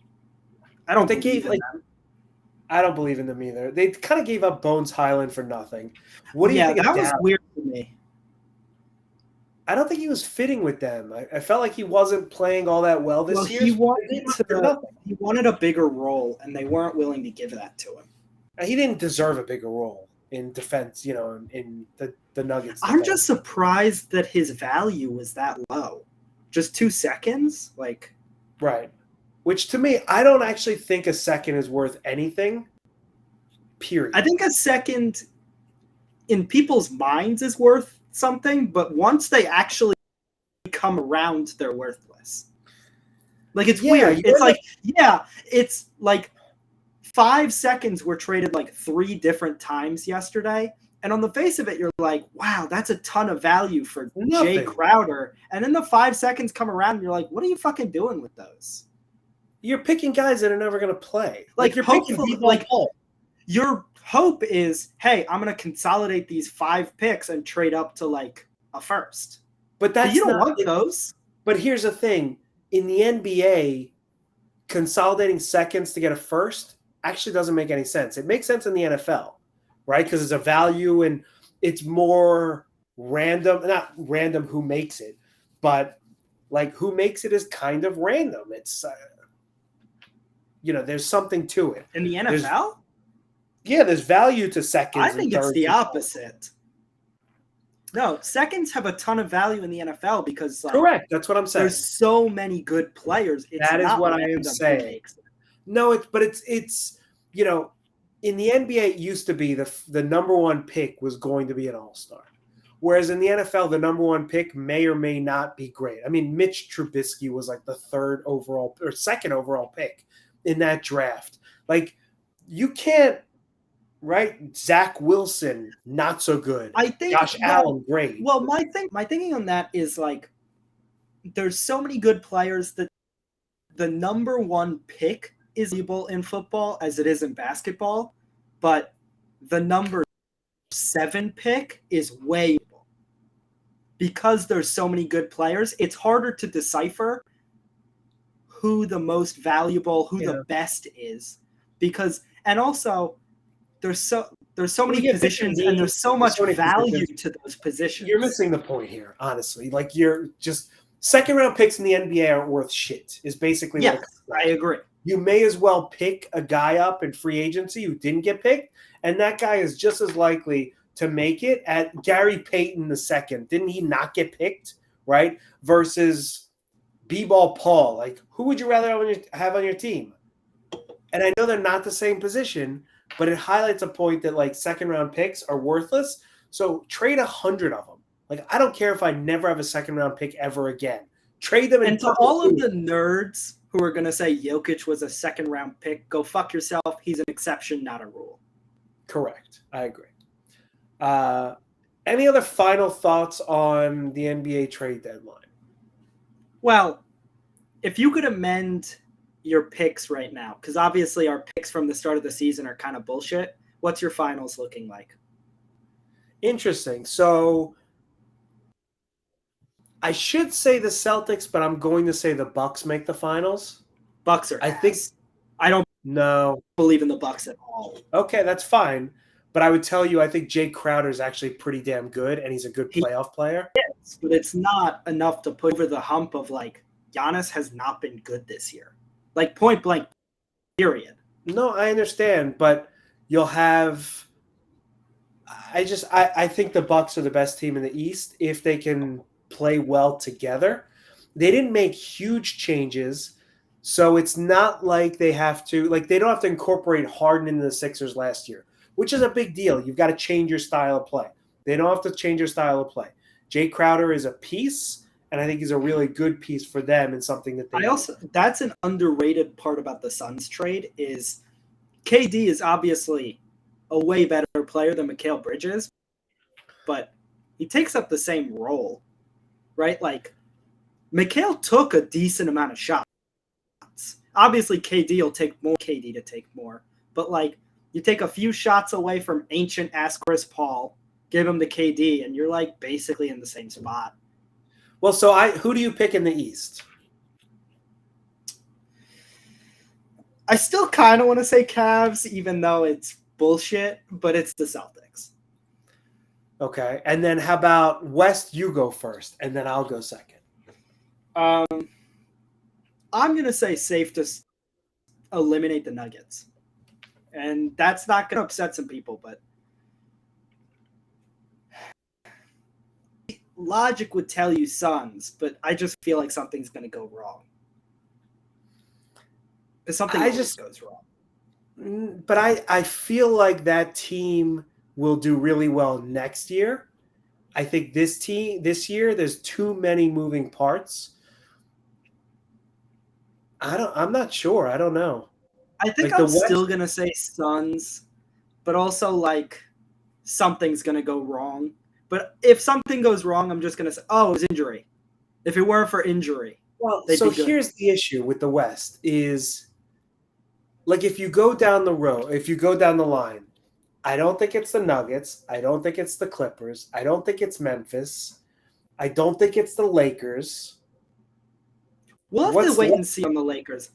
I don't believe in them. I don't believe in them either. They kind of gave up Bones Highland for nothing. What do you think of that? That was weird for me. I don't think he was fitting with them. I felt like he wasn't playing all that well this year. He wanted a bigger role, and they weren't willing to give that to him. He didn't deserve a bigger role in defense, in the Nuggets. I'm just surprised that his value was that low. Just 2 seconds? Like, right. Which to me, I don't actually think a second is worth anything. Period. I think a second in people's minds is worth something, but once they actually come around, they're worthless. Like, it's weird. It's like 5 seconds were traded like 3 different times yesterday. And on the face of it, you're like, wow, that's a ton of value for Jay Crowder. And then the 5 seconds come around and you're like, what are you fucking doing with those? You're picking guys that are never going to play. Like, you're picking people like, your hope is, hey, I'm going to consolidate these 5 picks and trade up to like a first. But you don't want those. But here's the thing. In the NBA, consolidating seconds to get a first actually doesn't make any sense. It makes sense in the NFL, right? Because it's a value and it's more random. Not random who makes it, but like who makes it is kind of random. It's, there's something to it. In the NFL? There's value to seconds. I think it's the opposite. No, seconds have a ton of value in the NFL because correct. That's what I'm saying. There's so many good players. That is what I am saying. No, it's in the NBA it used to be the number 1 pick was going to be an all-star. Whereas in the NFL, the number 1 pick may or may not be great. I mean, Mitch Trubisky was like the 3rd overall or 2nd overall pick in that draft. Like, you can't, right? Zach Wilson, not so good. I think Josh Allen, great. Well, my thinking on that is like, there's so many good players that the number 1 pick is valuable in football as it is in basketball, but the number 7 pick is way valuable. Because there's so many good players, it's harder to decipher who the most valuable, the best is. And also, There's so When many you get picked in positions, and there's needs, so much so many value positions, to those positions. you're missing the point here, honestly. Like you're just second round picks in the NBA aren't worth shit. Is basically what it Yes, comes down I to. agree. You may as well pick a guy up in free agency who didn't get picked, and that guy is just as likely to make it at Gary Payton II. Didn't he not get picked, right? Versus B-ball Paul. Like, who would you rather have on your team? And I know they're not the same position, but it highlights a point that like second round picks are worthless. So trade 100 of them. Like, I don't care if I never have a second round pick ever again. Trade them And to all of the nerds who are going to say Jokic was a second round pick, go fuck yourself. He's an exception, not a rule. Correct. I agree. Any other final thoughts on the NBA trade deadline? Well, if you could amend your picks right now, because obviously our picks from the start of the season are kind of bullshit, what's your finals looking like? Interesting. So I should say the Celtics, but I'm going to say the Bucks make the finals. Bucks are I think I don't no. believe in the Bucks at all. Okay, that's fine. But I would tell you, I think Jay Crowder is actually pretty damn good, and he's a good playoff player. Yes, but it's not enough to put over the hump of like Giannis has not been good this year, like point blank, period. No, I understand, but you'll have. I think the Bucks are the best team in the East if they can play well together. They didn't make huge changes, so it's not like they have to they don't have to incorporate Harden into the Sixers last year, which is a big deal. You've got to change your style of play. They don't have to change their style of play. Jay Crowder is a piece, and I think he's a really good piece for them and something that they that's an underrated part about the Suns trade is KD is obviously a way better player than Mikal Bridges, but he takes up the same role, right? Like Mikal took a decent amount of shots. Obviously, KD will take more. KD to take more, but like you take a few shots away from ancient ass Chris Paul, give him to KD, and you're like basically in the same spot. Well, so who do you pick in the East? I still kind of want to say Cavs, even though it's bullshit, but it's the Celtics. Okay, and then how about West? You go first, and then I'll go second. I'm gonna say safe to eliminate the Nuggets, and that's not gonna upset some people, but logic would tell you Suns, but I just feel like something's gonna go wrong. Something always goes wrong. But I feel like that team will do really well next year. I think this year, there's too many moving parts. I'm not sure. I don't know. I think I'm still gonna say Suns, but also like something's gonna go wrong. But if something goes wrong, I'm just gonna say, oh, it was injury. If it weren't for injury, well, so here's the issue with the West is like if you go down the road, if you go down the line, I don't think it's the Nuggets. I don't think it's the Clippers. I don't think it's Memphis. I don't think it's the Lakers. We'll have to wait and see on the Lakers.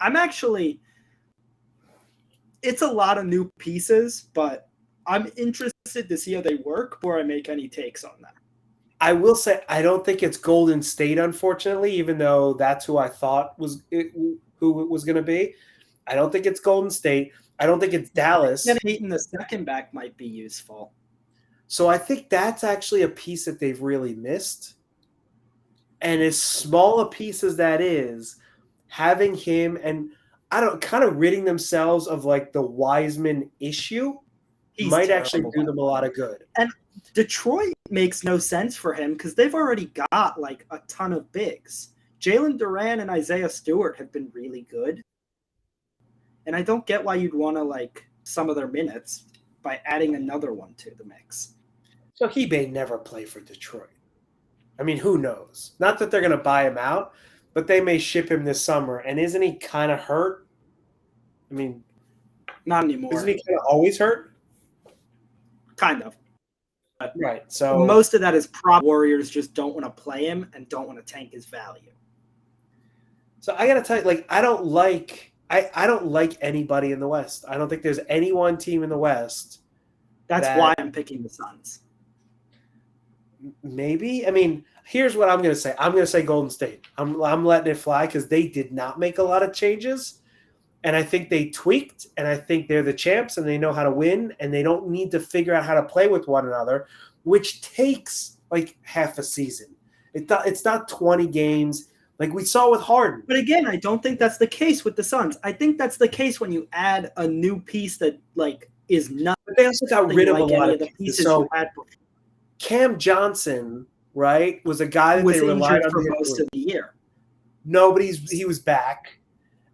It's a lot of new pieces, but I'm interested to see how they work before I make any takes on that. I will say I don't think it's Golden State, unfortunately, even though that's who I thought who it was going to be. I don't think it's Golden State. I don't think it's Dallas. Getting the second back might be useful. So I think that's actually a piece that they've really missed. And as small a piece as that is, having him and kind of ridding themselves of like the Wiseman issue might actually do them a lot of good. And Detroit makes no sense for him because they've already got like a ton of bigs. Jalen Duran and Isaiah Stewart have been really good. And I don't get why you'd want to like some of their minutes by adding another one to the mix. So he may never play for Detroit. I mean, who knows? Not that they're going to buy him out, but they may ship him this summer. And isn't he kind of hurt? I mean, not anymore. Isn't he kind of always hurt? Kind of. But right. So most of that is Warriors just don't want to play him and don't want to tank his value. So I got to tell you, like, I don't like anybody in the West. I don't think there's any one team in the West That's why I'm picking the Suns. Maybe. I mean, here's what I'm going to say. I'm going to say Golden State. I'm letting it fly because they did not make a lot of changes. And I think they tweaked, and I think they're the champs, and they know how to win, and they don't need to figure out how to play with one another, which takes like half a season. It's not 20 games like we saw with Harden. But again, I don't think that's the case with the Suns. I think that's the case when you add a new piece that like is not. But they also got rid of a lot of the pieces so you had before. Cam Johnson, right, was a guy that was they relied on for most of the year. He was back,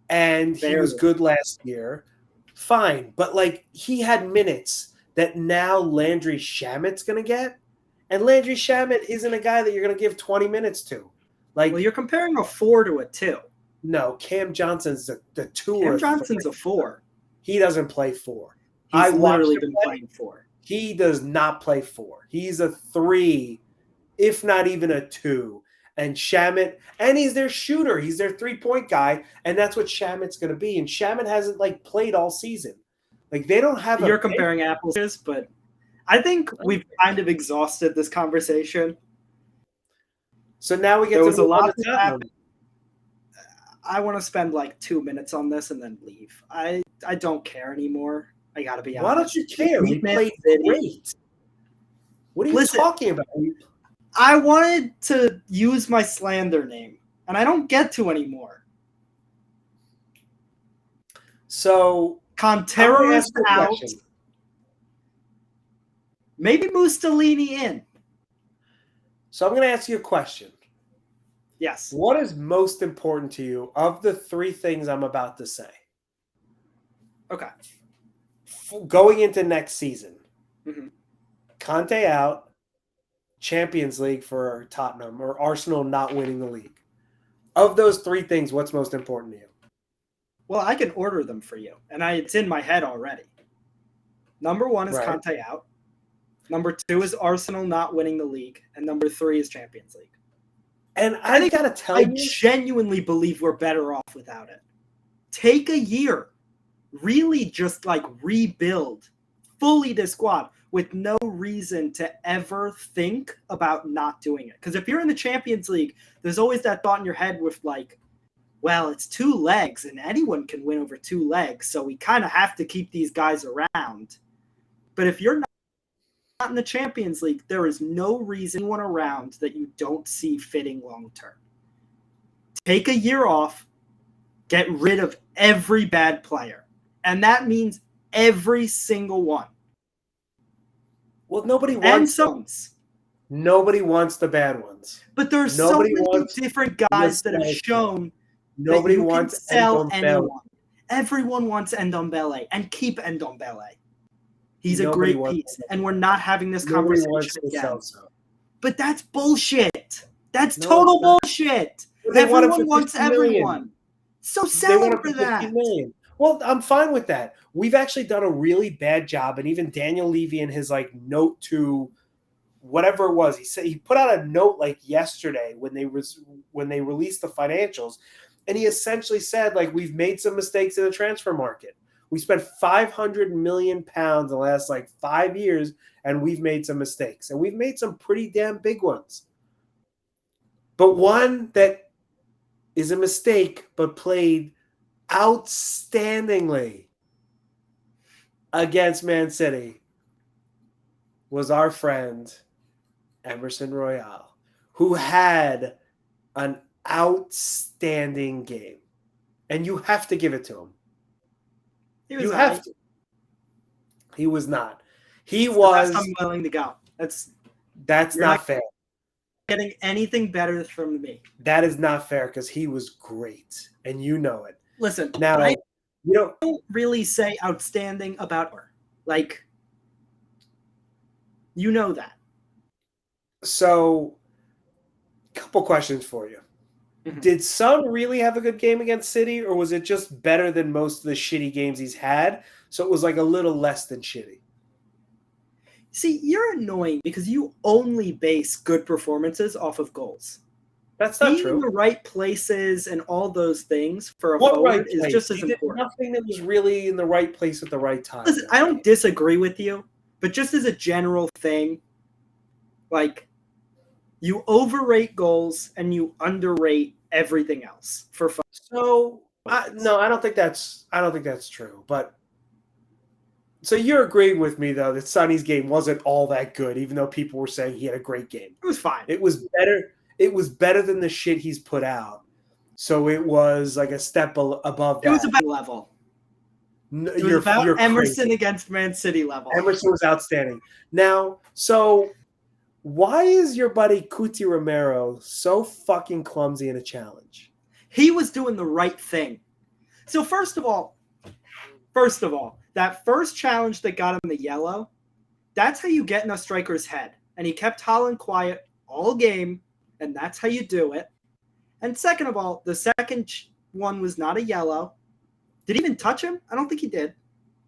and he was good last year. Fine, but like he had minutes that now Landry Shamit's going to get, and Landry Shamit isn't a guy that you're going to give 20 minutes to. Like, well, you're comparing a 4 to a 2. No, Cam Johnson's the 2 Cam or Johnson's 3. a 4. He doesn't play 4. He's literally been playing 4. He does not play 4. He's a 3, if not even a 2. And Shamit, and he's their shooter. He's their 3-point guy, and that's what Shamit's going to be. And Shamit hasn't like played all season. Like they don't have. You're comparing apples, but I think we've kind of exhausted this conversation. So now we get there was to a lot that happened. I want to spend like 2 minutes on this and then leave. I don't care anymore. I got to be honest. Why don't you care? We played great. What are you talking about? I wanted to use my slander name, and I don't get to anymore. So Contero is out. Maybe Mussolini in. So I'm going to ask you a question. Yes. What is most important to you of the 3 things I'm about to say? Okay. Going into next season, Conte out, Champions League for Tottenham, or Arsenal not winning the league. Of those 3 things, what's most important to you? Well, I can order them for you, and it's in my head already. Number 1 is Conte out. Number 2 is Arsenal not winning the league, and number 3 is Champions League. And I gotta tell you, I genuinely believe we're better off without it. Take a year, really just like rebuild fully the squad with no reason to ever think about not doing it. Because if you're in the Champions League, there's always that thought in your head with like, well, it's 2 legs and anyone can win over 2 legs. So we kind of have to keep these guys around. But if you're not in the Champions League, there is no reason anyone around that you don't see fitting long term. Take a year off, get rid of every bad player. And that means every single one. Well, nobody wants Nobody wants the bad ones. But there's so many different guys that have shown nobody that you wants can sell anyone. Everyone wants Ndombele and keep Ndombele. He's a great piece, and we're not having this conversation again. But that's bullshit. That's total bullshit. Everyone wants everyone. So sell him for that. Well, I'm fine with that. We've actually done a really bad job, and even Daniel Levy in his like note to whatever it was, he put out a note like yesterday when they released the financials, and he essentially said like we've made some mistakes in the transfer market. We spent £500 million in the last like 5 years, and we've made some mistakes. And we've made some pretty damn big ones. But one that is a mistake but played outstandingly against Man City was our friend Emerson Royale, who had an outstanding game. And you have to give it to him. You have to. He was not. He was. I'm willing to go. That's not fair. Getting anything better from me. That is not fair because he was great, and you know it. Listen, now I don't really say outstanding about her. Like, you know that. So, a couple questions for you. Did Son really have a good game against City, or was it just better than most of the shitty games he's had? So it was like a little less than shitty. See, you're annoying because you only base good performances off of goals. That's not true. Being in the right places and all those things for a forward is just as important. Nothing that was really in the right place at the right time. Listen, I don't disagree with you, But just as a general thing, like, you overrate goals and you underrate everything else for fun. So no, I don't think that's true. But so you're agreeing with me though that Sonny's game wasn't all that good, even though people were saying he had a great game. It was fine. It was better. It was better than the shit he's put out. So it was like a step above that. It was about level. It was about Emerson against Man City level. Emerson was outstanding. Now, so why is your buddy Cuti Romero so fucking clumsy in a challenge? He was doing the right thing. So first of all, that first challenge that got him the yellow, that's how you get in a striker's head. And he kept Haaland quiet all game, and that's how you do it. And second of all, the second one was not a yellow. Did he even touch him? I don't think he did.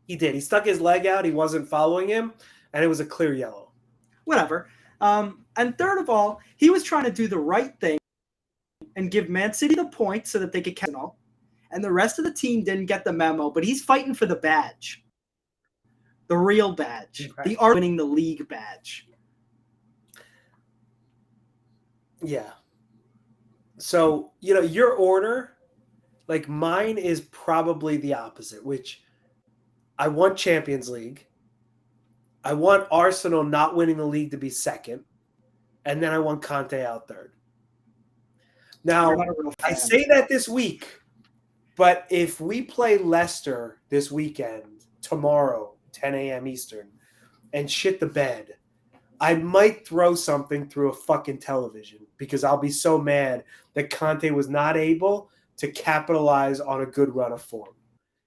He did. He stuck his leg out. He wasn't following him, and it was a clear yellow. Whatever. And third of all, he was trying to do the right thing and give Man City the point so that they could catch it all. And the rest of the team didn't get the memo, but he's fighting for the badge. The real badge. Okay. The winning the league badge. Yeah. So, your order, like mine is probably the opposite, which I want Champions League. I want Arsenal not winning the league to be second. And then I want Conte out third. Now, I say that this week, but if we play Leicester this weekend, tomorrow, 10 a.m. Eastern, and shit the bed, I might throw something through a fucking television because I'll be so mad that Conte was not able to capitalize on a good run of form.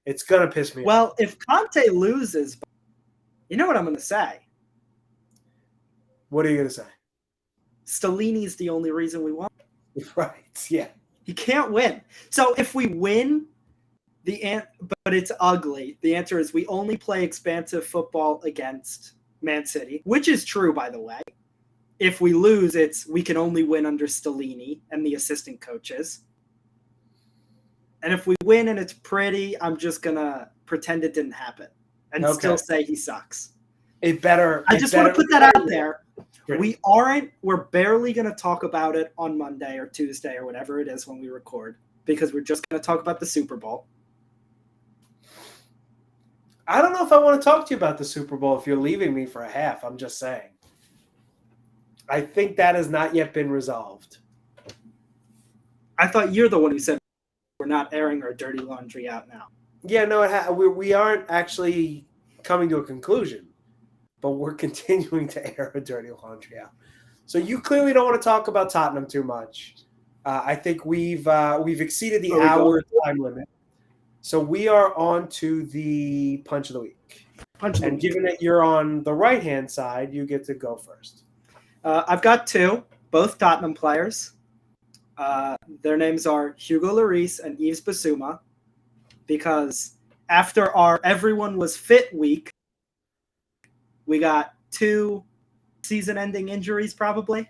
It's going to piss me off. Well, if Conte loses, you know what I'm going to say? What are you going to say? Stellini's the only reason we won. Right, yeah. He can't win. So if we win, but it's ugly, the answer is we only play expansive football against Man City, which is true, by the way. If we lose, we can only win under Stellini and the assistant coaches. And if we win and it's pretty, I'm just going to pretend it didn't happen and still say he sucks. I just want to put that out there. We're barely going to talk about it on Monday or Tuesday or whatever it is when we record, because we're just going to talk about the Super Bowl. I don't know if I want to talk to you about the Super Bowl if you're leaving me for a half. I'm just saying. I think that has not yet been resolved. I thought you're the one who said we're not airing our dirty laundry out now. Yeah, no, we aren't actually coming to a conclusion, but we're continuing to air a dirty laundry out. So you clearly don't want to talk about Tottenham too much. I think we've exceeded the hour time limit. So we are on to the punch of the week. Given that you're on the right-hand side, you get to go first. I've got two, both Tottenham players. Their names are Hugo Lloris and Yves Bissouma, because after our everyone was fit week, we got 2 season-ending injuries probably.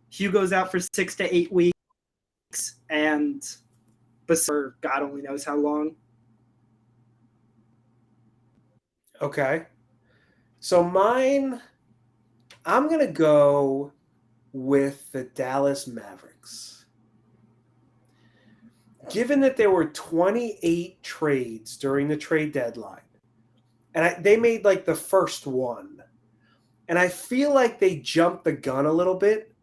Hugo's out for 6 to 8 weeks, and Bissouma, God only knows how long. Okay. So mine, I'm going to go with the Dallas Mavericks. Given that there were 28 trades during the trade deadline, and they made like the first one, and I feel like they jumped the gun a little bit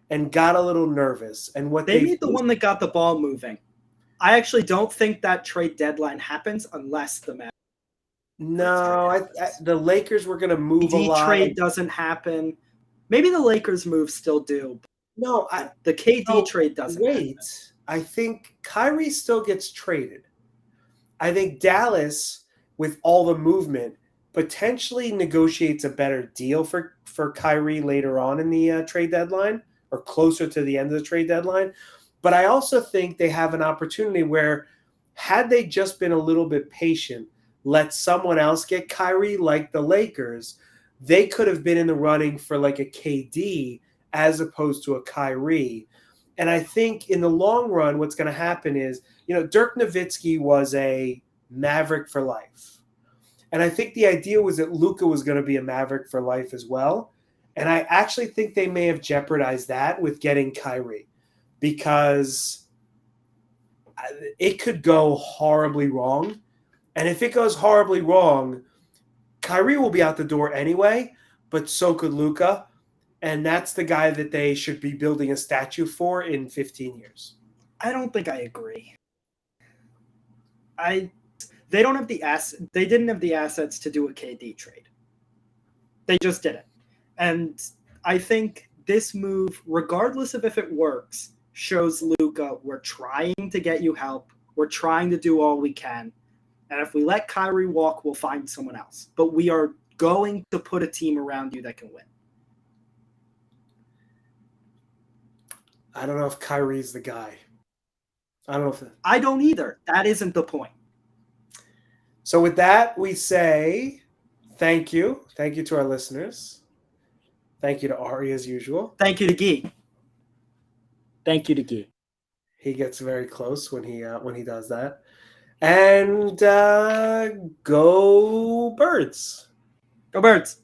and got a little nervous. And they made the one that got the ball moving. I actually don't think that trade deadline happens unless the Mavericks. No, the Lakers were going to move a lot. Trade doesn't happen. Maybe the Lakers moves still do. No, the KD trade doesn't happen. I think Kyrie still gets traded. I think Dallas, with all the movement, potentially negotiates a better deal for Kyrie later on in the trade deadline, or closer to the end of the trade deadline. But I also think they have an opportunity where, had they just been a little bit patient, let someone else get Kyrie like the Lakers, they could have been in the running for like a KD as opposed to a Kyrie. And I think in the long run, what's going to happen is, Dirk Nowitzki was a Maverick for life. And I think the idea was that Luka was going to be a Maverick for life as well. And I actually think they may have jeopardized that with getting Kyrie, because it could go horribly wrong. And if it goes horribly wrong, Kyrie will be out the door anyway, but so could Luka. And that's the guy that they should be building a statue for in 15 years. I don't think I agree. They don't have the They didn't have the assets to do a KD trade. They just didn't. And I think this move, regardless of if it works, shows Luka we're trying to get you help. We're trying to do all we can. And if we let Kyrie walk, we'll find someone else. But we are going to put a team around you that can win. I don't know if Kyrie's the guy. I don't know if I don't either. That isn't the point. So with that, we say thank you. Thank you to our listeners. Thank you to Ari as usual. Thank you to Gee. Thank you to Gee. He gets very close when he does that. And go Birds. Go Birds.